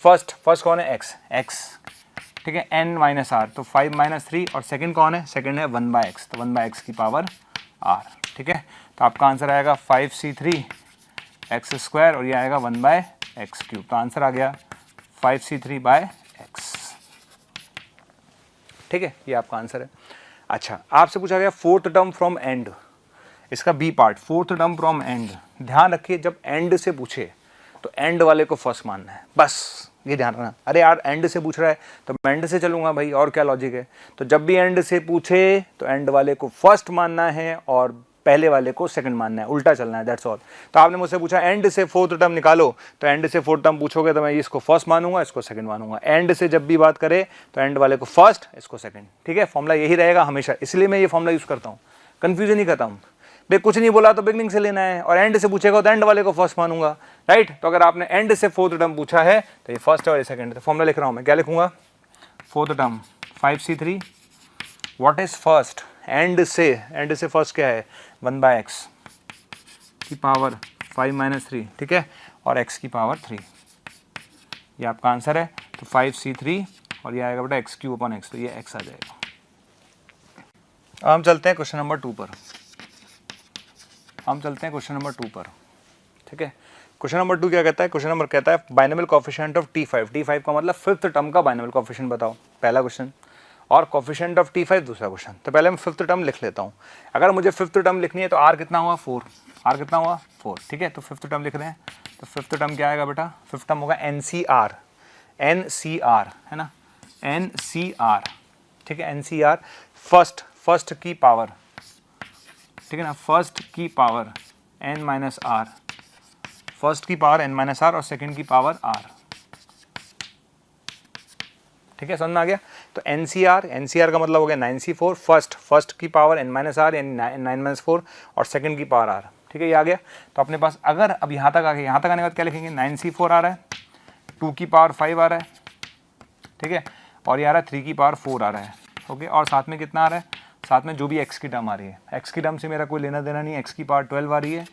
फर्स्ट कौन है? x। ठीक है, n माइनस r, तो 5 माइनस 3, और सेकंड कौन है? सेकंड है 1/x, तो 1/x की पावर r। ठीक है, तो आपका आंसर आएगा 5C3 एक्स स्क्वायर, और ये आएगा 1/x क्यूब। तो आंसर आ गया 5C3/x। ठीक है, ये आपका आंसर है। अच्छा, आपसे पूछा गया फोर्थ टर्म फ्रॉम एंड, इसका B part, fourth term from end. ध्यान रखिए जब एंड से पूछे तो एंड वाले को फर्स्ट मानना है, बस ये ध्यान रखना। अरे यार एंड से पूछ रहा है तो मैं एंड से चलूंगा भाई, और क्या लॉजिक है? तो जब भी एंड से पूछे तो एंड वाले को फर्स्ट मानना है और पहले वाले को सेकंड मानना है, उल्टा चलना है, दैट्स ऑल। तो आपने मुझसे पूछा एंड से फोर्थ टर्म निकालो, तो एंड से फोर्थ टर्म पूछोगे तो मैं इसको फर्स्ट मानूंगा, इसको सेकंड मानूंगा। एंड से जब भी बात करे तो एंड वाले को फर्स्ट, इसको सेकंड। ठीक है, फॉर्मूला यही रहेगा हमेशा, इसलिए मैं ये फॉर्मूला यूज करता हूँ, कंफ्यूजन नहीं करता हूँ भाई। कुछ नहीं बोला तो बिगनिंग से लेना है, और एंड से पूछेगा तो एंड वाले को फर्स्ट मानूंगा, राइट? तो अगर आपने एंड से फोर्थ टर्म पूछा है तो ये फर्स्ट है और ये सेकंड है। तो फॉर्मूला लिख रहा हूँ मैं, क्या लिखूंगा? Fourth term 5C3, what is first? And से फर्स्ट क्या है? 1/x की पावर 5 माइनस 3, ठीक है, और x की पावर 3, ये आपका आंसर है। तो 5C3 और ये आएगा बेटा x क्यूब अपॉन x, तो ये x आ जाएगा। अब हम चलते हैं क्वेश्चन नंबर 2 पर। हम चलते हैं क्वेश्चन नंबर 2 पर, ठीक है। क्वेश्चन नंबर 2 क्या कहता है? क्वेश्चन नंबर कहता है binomial coefficient of T5, T5 का मतलब फिफ्थ टर्म का बाइनोमियल कोएफिशिएंट बताओ, पहला क्वेश्चन, और कोएफिशिएंट ऑफ T5 दूसरा क्वेश्चन। तो पहले मैं फिफ्थ टर्म लिख लेता हूँ। अगर मुझे फिफ्थ टर्म लिखनी है तो R कितना हुआ 4, R कितना हुआ 4, ठीक है। तो फिफ्थ टर्म लिख रहे हैं, तो फिफ्थ टर्म क्या आएगा बेटा? फिफ्थ टर्म होगा NCR, NCR है ना, NCR, ठीक है, NCR फर्स्ट की पावर, ठीक है ना, फर्स्ट की power n minus R, first की पावर n माइनस आर और सेकेंड की पावर r, ठीक है, समझ में आ गया। तो NCR का मतलब हो गया 9C4, फर्स्ट की पावर n माइनस आर यानी 9 माइनस 4 और सेकेंड की पावर r, ठीक है, ये आ गया। तो अपने पास अगर अब यहाँ तक आ गया, यहाँ तक आने के बाद क्या लिखेंगे? 9C4 आ रहा है, 2 की पावर 5 आ रहा है, ठीक है, और ये आ रहा है 3 की पावर 4 आ रहा है, ओके, और साथ में कितना आ रहा है? साथ में जो भी x की टर्म आ रही है, x की टर्म से मेरा कोई लेना देना नहीं है, x की पावर 12 आ रही है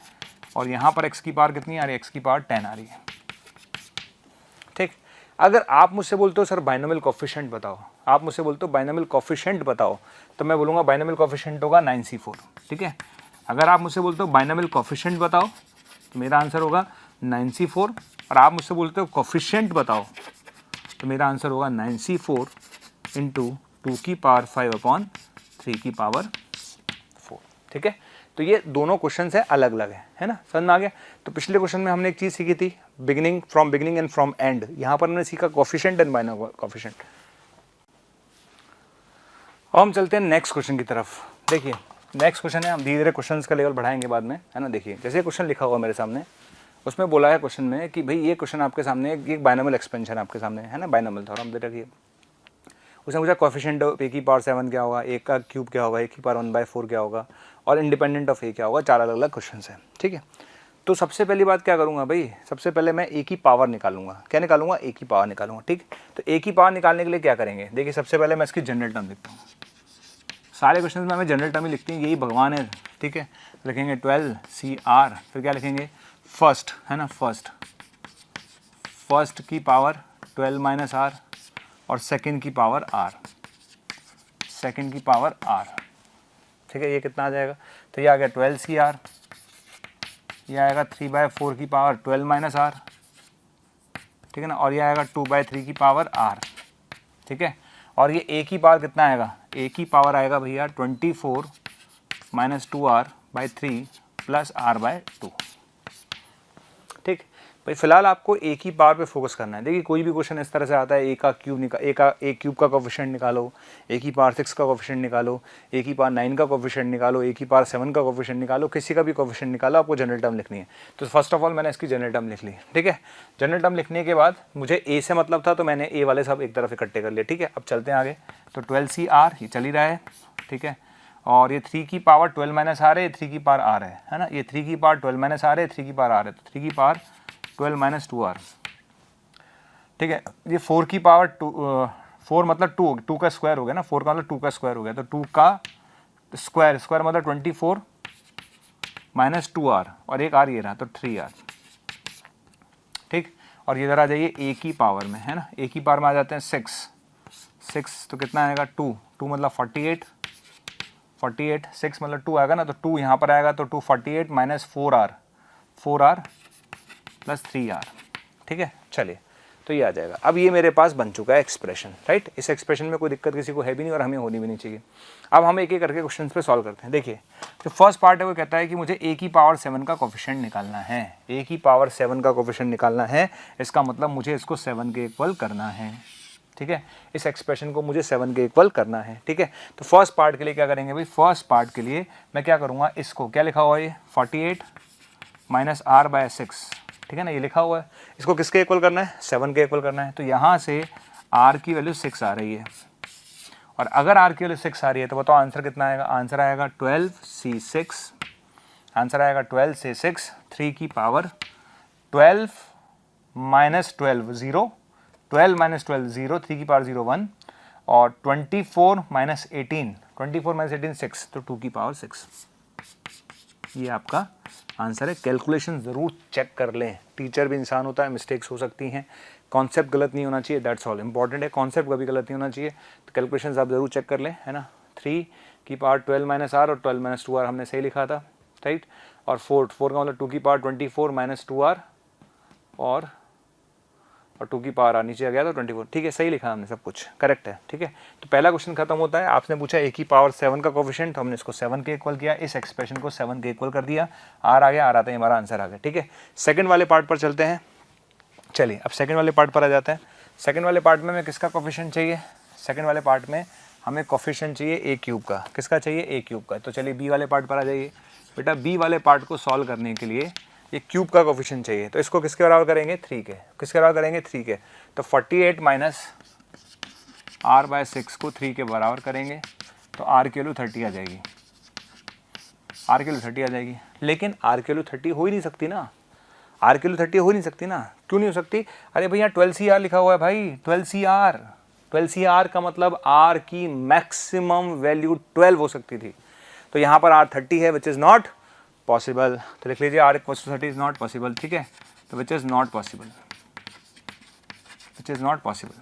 और यहाँ पर x की पावर कितनी आ रही है? x की पावर 10 आ रही है, ठीक। अगर आप मुझसे बोलते हो सर बाइनोमियल कोएफिशिएंट बताओ, आप मुझसे बोलते हो बाइनोमियल कोएफिशिएंट बताओ, तो मैं बोलूँगा बाइनोमियल कोएफिशिएंट होगा 9C4, ठीक है। अगर आप मुझसे बोलते हो बाइनोमियल कोएफिशिएंट बताओ तो मेरा आंसर होगा 9C4, और आप मुझसे बोलते हो कोएफिशिएंट बताओ तो मेरा आंसर होगा 9C4 इंटू 2 की पावर 5 अपॉन 3 की पावर 4, ठीक है। तो ये दोनों क्वेश्चन है अलग अलग है ना, समझ में आ गया। तो पिछले क्वेश्चन में हमने एक चीज़ सीखी थी, from beginning and from and, यहाँ पर हमने सीखा कोएफिशिएंट एंड बाइनोमियल कोएफिशिएंट। अब हम चलते हैं नेक्स्ट क्वेश्चन की तरफ। देखिए नेक्स्ट क्वेश्चन है, हम धीरे धीरे क्वेश्चन का लेवल बढ़ाएंगे बाद में, है ना। देखिए जैसे क्वेश्चन लिखा हुआ मेरे सामने, उसमें बोला है क्वेश्चन में कि भाई ये क्वेश्चन आपके सामने एक बाइनोमियल एक्सपेंशन आपके सामने है ना, बाइनोमियल था, और हम दे रखिए उसने पूछा कोएफिशिएंट ऑफ a की पावर 7 क्या होगा, a का क्यूब क्या होगा, a की पावर 1/4 क्या होगा, और इंडिपेंडेंट ऑफ a क्या होगा। 4 अलग अलग क्वेश्चन है, ठीक है। तो सबसे पहली बात क्या करूँगा भाई, सबसे पहले मैं a की पावर निकालूंगा। क्या निकालूंगा? a की पावर निकालूंगा, ठीक। तो a की पावर निकालने के लिए क्या करेंगे? देखिए सबसे पहले मैं इसकी जनरल टर्म लिखता हूँ, सारे क्वेश्चन में हमें जनरल टर्म ही लिखते हैं, यही भगवान है, ठीक है। लिखेंगे 12CR, फिर क्या लिखेंगे? फर्स्ट है ना, फर्स्ट की पावर 12 माइनस आर और सेकेंड की पावर r, सेकेंड की पावर r, ठीक है। ये कितना आ जाएगा? तो ये आ गया 12CR, ये आएगा 3/4 की पावर 12 माइनस आर, ठीक है ना, और ये आएगा 2/3 की पावर r, ठीक है। और ये a की पावर कितना आएगा? a की पावर आएगा भैया 24 माइनस 2r/3 प्लस r/2, ठीक। भाई फिलहाल आपको एक ही पावर पे फोकस करना है। देखिए कोई भी क्वेश्चन इस तरह से आता है, ए क्यूब का कोएफिशिएंट निकालो, ए की पावर 6 का कोएफिशिएंट निकालो, ए की पावर 9 का कोएफिशिएंट निकालो, ए की पावर 7 का कोएफिशिएंट निकालो, किसी का भी कोएफिशिएंट निकालो, आपको जनरल टर्म लिखनी है। तो फर्स्ट ऑफ ऑल मैंने इसकी जनरल टर्म लिख ली, ठीक है। जनरल टर्म लिखने के बाद मुझे ए से मतलब था, तो मैंने ए वाले सब एक तरफ इकट्ठे कर लिए, ठीक है। अब चलते हैं आगे। तो 12CR ये चल ही रहा है, ठीक है, और ये 3 की पावर 12 माइनस आर है, 3 की पावर आर है ना, ये 3 की पावर 12 माइनस आर है, 3 की पावर आर है, तो 3 की पावर 12 माइनस 2r, ठीक है। ये 4 की पावर 4 मतलब 2 का स्क्वायर हो गया ना, 4 का मतलब 2 का स्क्वायर हो गया, तो 2 का स्क्वायर मतलब 24 माइनस 2r, और एक r ये रहा, तो 3r, ठीक। और ये इधर आ जाइए a की पावर में, है ना, a की पावर में आ जाते हैं 6, तो कितना आएगा? 2 मतलब 48, 6 मतलब 2 आएगा ना, तो 2 यहाँ पर आएगा, तो 2 48 माइनस 4r प्लस 3r, ठीक है। चलिए तो ये आ जाएगा। अब ये मेरे पास बन चुका है एक्सप्रेशन, राइट। इस एक्सप्रेशन में कोई दिक्कत किसी को है भी नहीं और हमें होनी भी नहीं चाहिए। अब हम एक एक करके क्वेश्चन पे सॉल्व करते हैं। देखिए जो फर्स्ट पार्ट है वो कहता है कि मुझे a की पावर 7 का कोएफिशिएंट निकालना है, a की पावर 7 का कोएफिशिएंट निकालना है, इसका मतलब मुझे इसको 7 के इक्वल करना है, ठीक है। इस एक्सप्रेशन को मुझे 7 के इक्वल करना है, ठीक है। तो फर्स्ट पार्ट के लिए क्या करेंगे भाई? फर्स्ट पार्ट के लिए मैं क्या करूँगा, इसको क्या लिखा हुआ है, ये 48 माइनस r/6, ठीक है ना, ये लिखा हुआ है। इसको किसके इक्वल करना है? 7 के इक्वल करना है। तो यहाँ से r की वैल्यू 6 आ रही है, और अगर r की वैल्यू 6 आ रही है तो बताओ आंसर कितना आएगा? आंसर आएगा 12C6, आंसर आएगा 12C6, 3 की पावर 12 माइनस 12 0, 12 माइनस 12 0, 3 की पावर 0 1, और 24 माइनस 18, 24 माइनस 18 6, तो 2 की पावर 6। ये आपका आंसर है। कैलकुलेशन ज़रूर चेक कर लें, टीचर भी इंसान होता है, मिस्टेक्स हो सकती हैं, कॉन्सेप्ट गलत नहीं होना चाहिए, दैट्स ऑल। इंपॉर्टेंट है कॉन्सेप्ट कभी गलत नहीं होना चाहिए, तो कैलकुलेशन आप ज़रूर चेक कर लें, है ना। 3 की पावर 12 माइनस आर और 12 माइनस 2r हमने सही लिखा था, राइट, और 4 का मतलब 2 की पावर 24 माइनस 2r और 2 की पावर r नीचे आ गया तो 24, ठीक है, सही लिखा हमने, सब कुछ करेक्ट है, ठीक है। तो पहला क्वेश्चन खत्म होता है। आपने पूछा a की पावर 7 का कोफिशिएंट, तो हमने इसको 7 के इक्वल किया, इस एक्सप्रेशन को 7 के इक्वल कर दिया, r आ गया, r आता है हमारा आंसर आ गया, ठीक है। सेकंड वाले पार्ट पर चलते हैं। चलिए अब सेकंड वाले पार्ट पर आ जाते हैं। सेकंड वाले पार्ट में हमें किसका कोफिशिएंट चाहिए? सेकंड वाले पार्ट में हमें कोफिशिएंट चाहिए a क्यूब का। किसका चाहिए? a क्यूब का। तो चलिए b वाले पार्ट पर आ जाइए। बेटा b वाले पार्ट को सॉल्व करने के लिए ये क्यूब का कोफिशिएंट चाहिए, तो इसको किसके बराबर करेंगे? 3 के। किसके बराबर करेंगे? 3 के। तो 48 माइनस r/6 को 3 के बराबर करेंगे तो r की वैल्यू 30 आ जाएगी, r की वैल्यू 30 आ जाएगी। लेकिन r की वैल्यू 30 हो ही नहीं सकती ना, r की वैल्यू 30 हो ही नहीं सकती ना। क्यों नहीं हो सकती? अरे भैया 12CR लिखा हुआ है भाई, 12CR। 12CR का मतलब r की मैक्सिमम वैल्यू 12 हो सकती थी, तो यहाँ पर r 30 है, विच इज़ नॉट पॉसिबल। तो लिख लीजिए r equal to 30 is not possible, ठीक है। तो which is not possible, which is not possible.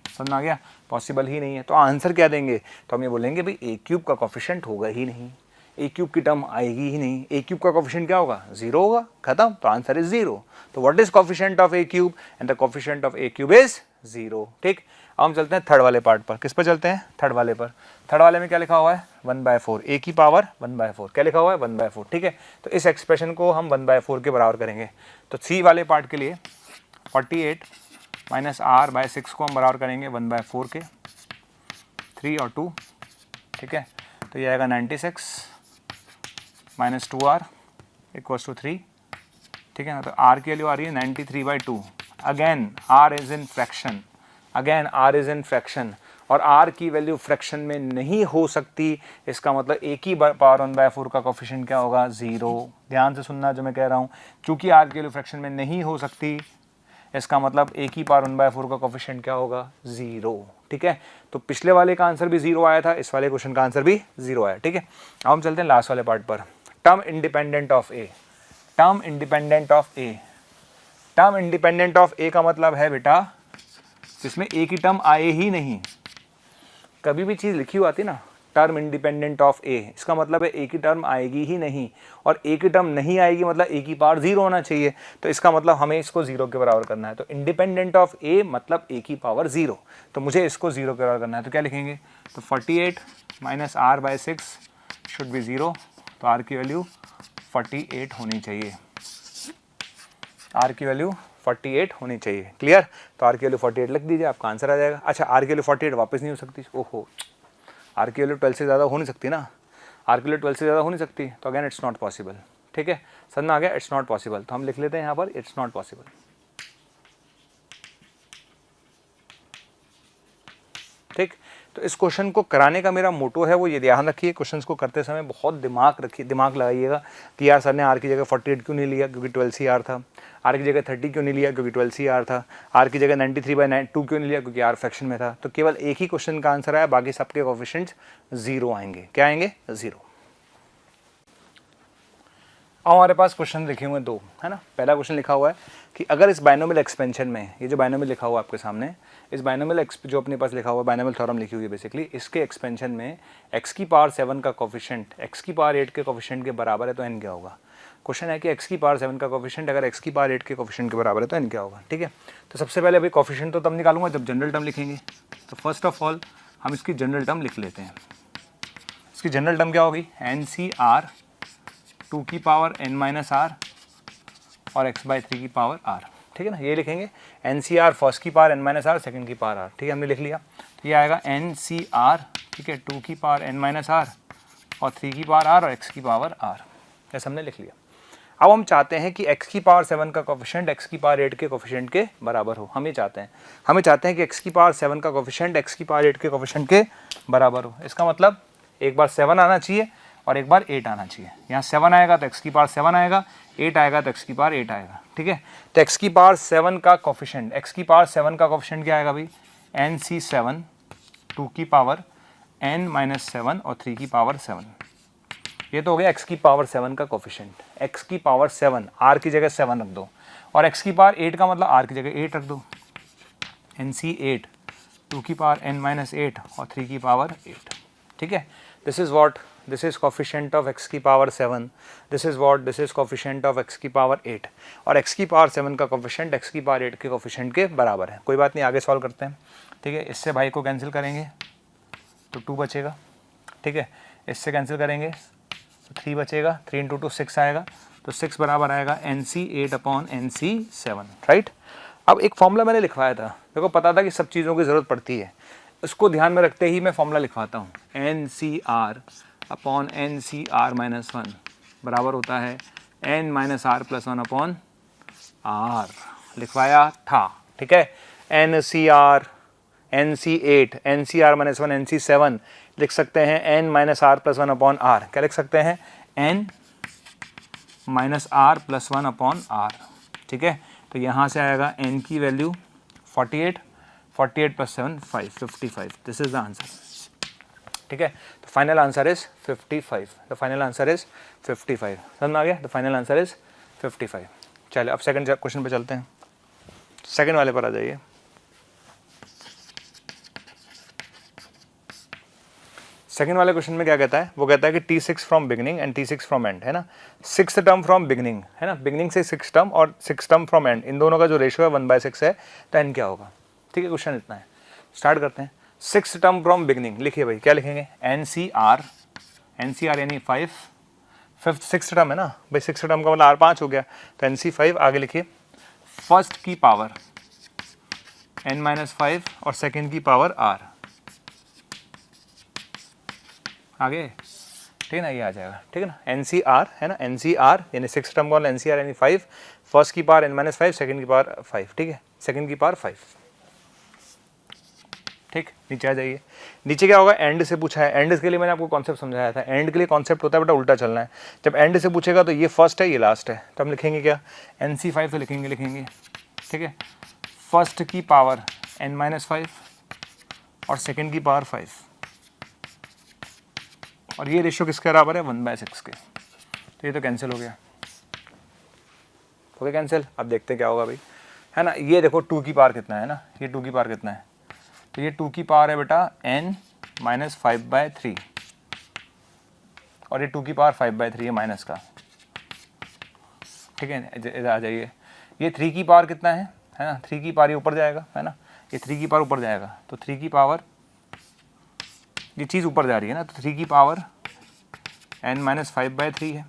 समझ में आ गया? पॉसिबल ही नहीं है। तो आंसर क्या देंगे? तो हम ये बोलेंगे भाई a क्यूब का कोफिशिएंट होगा ही नहीं, a क्यूब की टर्म आएगी ही नहीं। a क्यूब का कोफिशिएंट क्या होगा? 0 होगा, खत्म। तो आंसर इज 0। तो what is coefficient of a cube? And the coefficient of a cube is 0, ठीक। अब हम चलते हैं थर्ड वाले पार्ट पर। किस पर चलते हैं? थर्ड वाले पर। थर्ड वाले में क्या लिखा हुआ है? 1/4, a की पावर 1/4। क्या लिखा हुआ है? 1/4, ठीक है। तो इस एक्सप्रेशन को हम 1/4 के बराबर करेंगे। तो c वाले पार्ट के लिए 48 माइनस r/6 को हम बराबर करेंगे 1/4 के, 3 और 2, ठीक है। तो ये आएगा 96 माइनस 2r इक्वल्स टू 3, ठीक है ना। तो r की वैल्यू आ रही है 93/2। Again r is in fraction, again r is in fraction, और r की वैल्यू फ्रैक्शन में नहीं हो सकती। इसका मतलब a की पावर 1/4 का कोफिशिएंट क्या होगा? 0। ध्यान से सुनना जो मैं कह रहा हूँ, क्योंकि r की वैल्यू फ्रैक्शन में नहीं हो सकती, इसका मतलब a की पावर 1/4 का कोफिशिएंट क्या होगा? 0, ठीक है। तो पिछले वाले का आंसर भी 0 आया था, इस वाले क्वेश्चन का आंसर भी 0 आया, ठीक है। अब हम चलते हैं लास्ट वाले पार्ट पर। Term independent of a, term independent of a। Term independent of a का मतलब है बेटा जिसमें a की टर्म आए ही नहीं। कभी भी चीज़ लिखी हुई आती ना, टर्म इंडिपेंडेंट ऑफ a, इसका मतलब है a की टर्म आएगी ही नहीं, और a की टर्म नहीं आएगी मतलब a की पावर 0 होना चाहिए। तो इसका मतलब हमें इसको 0 के बराबर करना है। तो इंडिपेंडेंट ऑफ a मतलब a की पावर 0, तो मुझे इसको 0 के बराबर करना है। तो क्या लिखेंगे? तो 48 माइनस r/6 शुड बी 0, तो r की वैल्यू 48 होनी चाहिए, r की वैल्यू 48 होनी चाहिए। क्लियर? तो r की वैल्यू 48 लिख दीजिए, आपका आंसर आ जाएगा। अच्छा, r की वैल्यू 48 वापस नहीं हो सकती, ओहो, r की वैल्यू 12 से ज़्यादा हो नहीं सकती ना, r की वैल्यू 12 से ज़्यादा हो नहीं सकती, तो अगेन इट्स नॉट पॉसिबल, ठीक है। समझ में आ गया? It's not possible. तो हम लिख लेते हैं यहाँ पर इट्स नॉट पॉसिबल, ठीक। तो इस क्वेश्चन को कराने का मेरा मोटो है वो ये ध्यान रखिए, क्वेश्चंस को करते समय बहुत दिमाग लगाइएगा कि यार सर ने r की जगह 48 क्यों नहीं लिया? क्योंकि 12CR था। r की जगह 30 क्यों नहीं लिया? क्योंकि 12CR था। r की जगह 93/2 क्यों नहीं लिया? क्योंकि r फ्रैक्शन में था। तो केवल एक ही क्वेश्चन का आंसर आया, बाकी सबके कोफिशिएंट्स 0 आएंगे। क्या आएंगे? 0। अब हमारे पास क्वेश्चन लिखे हुए हैं 2, है ना। पहला क्वेश्चन लिखा हुआ है कि अगर इस बाइनोमियल एक्सपेंशन में, ये जो बाइनोमियल लिखा हुआ है आपके सामने, इस बाइनोमियल जो अपने पास लिखा हुआ है, बाइनोमियल थ्योरम लिखी हुई है बेसिकली, इसके एक्सपेंशन में x की पावर 7 का कोफिशिएंट x की पावर 8 के कोफिशिएंट के बराबर है तो n क्या होगा? क्वेश्चन है कि x की पावर 7 का कोफिशिएंट अगर x की पावर 8 के कोफिशिएंट के बराबर है तो n क्या होगा, ठीक है। तो सबसे पहले अभी कोफिशिएंट तो तब निकालूंगा जब जनरल टर्म लिखेंगे। तो फर्स्ट ऑफ ऑल हम इसकी जनरल टर्म लिख लेते हैं। इसकी जनरल टर्म क्या होगी? NCR 2 की पावर n माइनस r और x/3 की पावर r, ठीक है ना। ये लिखेंगे NCR फर्स्ट की power n minus r, second की पावर r, ठीक है, हमने लिख लिया। तो ये आएगा NCR, ठीक है, 2 की पावर n माइनस r और 3 की पावर r और x की पावर r, ऐसा हमने लिख लिया। अब हम चाहते हैं कि x की पावर 7 का कोफिशिएंट x की पावर 8 के कोफिशिएंट के बराबर हो। हम ये चाहते हैं कि x की पावर 7 का कोफिशिएंट x की पावर 8 के कोफिशिएंट के बराबर हो। इसका मतलब एक बार 7 आना चाहिए और एक बार 8 आना चाहिए। यहाँ 7 आएगा तो x की पावर 7 आएगा, 8 आएगा तो x की पावर 8 आएगा, ठीक है। तो x की पावर 7 का कोफिशिएंट, x की पावर 7 का कोफिशिएंट क्या आएगा भाई? NC7 2 की पावर n माइनस 7 और 3 की पावर 7। ये तो हो गया x की पावर 7 का कोफिशिएंट। x की पावर 7, r की जगह 7 रख दो, और x की पावर 8 का मतलब r की जगह 8 रख दो। NC8 2 की पावर n माइनस 8 और 3 की पावर 8, ठीक है। This is what this is coefficient of x की power 7, this is what, this is coefficient of x की पावर 8, और x की पावर 7 का कोफिशिएंट x की पावर 8 के कोफिशिएंट के बराबर है। कोई बात नहीं, आगे सॉल्व करते हैं। ठीक है, इससे भाई को कैंसिल करेंगे तो 2 बचेगा। ठीक है, इससे कैंसिल करेंगे तो 3 बचेगा, 3 इंटू 2 6 आएगा, तो 6 बराबर आएगा NC8 अपॉन NC7, राइट। अब एक फॉर्मूला मैंने लिखवाया था, मेरे को पता था कि सब चीज़ों की ज़रूरत पड़ती है, उसको ध्यान में रखते ही मैं फॉर्मूला लिखवाता हूँ। NCR अपॉन NCR माइनस 1 बराबर होता है N minus R plus 1 upon R, लिखवाया था। ठीक है, NCR, NC8, NCR minus 1, NC7 लिख सकते हैं N minus R plus 1 upon R। क्या लिख सकते हैं? N minus R plus 1 upon R। ठीक है, तो यहाँ से आएगा N की value 48, 48 plus 7 5, 55। This is the answer. ठीक है, तो final answer is 55। The final answer is 55। समझ में आ गया? The final answer is 55। चलिए अब सेकंड क्वेश्चन पे चलते हैं। सेकंड वाले पर आ जाइए। सेकंड वाले क्वेश्चन में क्या कहता है? वो कहता है कि T6 from beginning and T6 from and, है ना। 6th टर्म फ्रॉम बिगनिंग, है ना, बिगनिंग से 6 टर्म और 6 टर्म फ्रॉम एंड, इन दोनों का जो रेशियो है 1/6 है, तो एन क्या होगा? ठीक है, क्वेश्चन इतना है। स्टार्ट करते हैं। 6th टर्म फ्रॉम बिगनिंग लिखिए भाई, क्या लिखेंगे? NCR, NCR यानी 5, 6th टर्म है ना भाई, 6th टर्म का मतलब R5 हो गया, तो NC5 आगे लिखिए। फर्स्ट की पावर N-5 और सेकेंड की पावर R आगे, ठीक है ना, ये आ जाएगा। ठीक है ना, NCR है ना, NCR यानी 6th टर्म का NCR यानी 5, फर्स्ट की पावर N-5, सेकेंड की पावर 5। ठीक है, सेकेंड की पावर 5। ठीक, नीचे आ जाइए। नीचे क्या होगा? एंड से पूछा है। एंड के लिए मैंने आपको कॉन्सेप्ट समझाया था। एंड के लिए कॉन्सेप्ट होता है बेटा उल्टा चलना है। जब एंड से पूछेगा तो ये फर्स्ट है, ये लास्ट है, तो हम लिखेंगे क्या? NC5 तो लिखेंगे। ठीक है, फर्स्ट की पावर N-5 और सेकेंड की पावर 5, और ये रेशियो किसके बराबर है? 1/6 के। तो ये तो कैंसिल हो गया, हो गया कैंसिल। अब देखते हैं क्या होगा भाई, है ना। ये देखो 2 की पावर कितना है ना, ये 2 की पावर कितना है, तो ये 2 की पावर है बेटा N-5/3, और ये 2 की पावर 5/3 है माइनस का। ठीक है, आ जाइए। ये 3 की पावर कितना है ना, 3 की पावर ये ऊपर जाएगा, है ना, ये 3 की पावर ऊपर जाएगा, तो 3 की पावर, ये चीज़ ऊपर जा रही है ना, तो 3 की पावर N-5/3 है,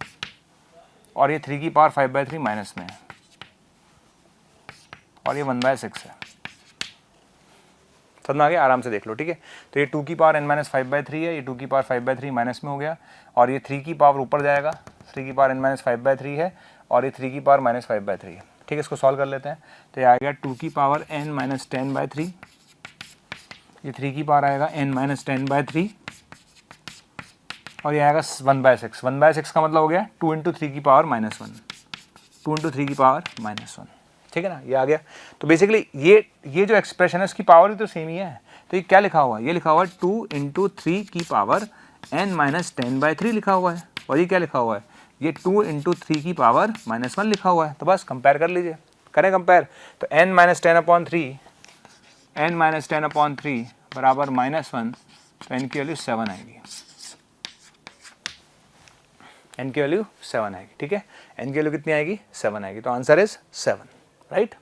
और ये 3 की पावर 5/3 माइनस में है, और ये 1/6 है। समझ में आ गया? आराम से देख लो। ठीक है, तो ये 2 की पावर N-5/3 है, ये 2 की पावर 5/3 माइनस में हो गया, और ये 3 की पावर ऊपर जाएगा, 3 की पावर N-5/3 है, और ये 3 की पावर -5/3 है। ठीक है, इसको सॉल्व कर लेते हैं। तो ये आ गया 2 की पावर N-10/3, ये 3 की पावर आएगा N-10/3, और ये आएगा 1/6। 1/6 का मतलब हो गया 2 इंटू 3 की पावर -1, 2 इंटू 3 की पावर -1। ठीक है ना, ये आ गया। तो बेसिकली ये जो एक्सप्रेशन है इसकी पावर भी तो सेम ही है। तो ये क्या लिखा हुआ है? ये लिखा हुआ है 2 इंटू 3 की पावर N-10/3 लिखा हुआ है, और ये क्या लिखा हुआ है? ये 2 इंटू 3 की पावर -1 लिखा हुआ है। तो बस कंपेयर कर लीजिए, करें कंपेयर। तो N-10/3 बराबर -1, तो N की वैल्यू 7 आएगी, N की वैल्यू 7 आएगी। ठीक है, N की वैल्यू कितनी आएगी? 7 आएगी। तो आंसर इज 7, राइट।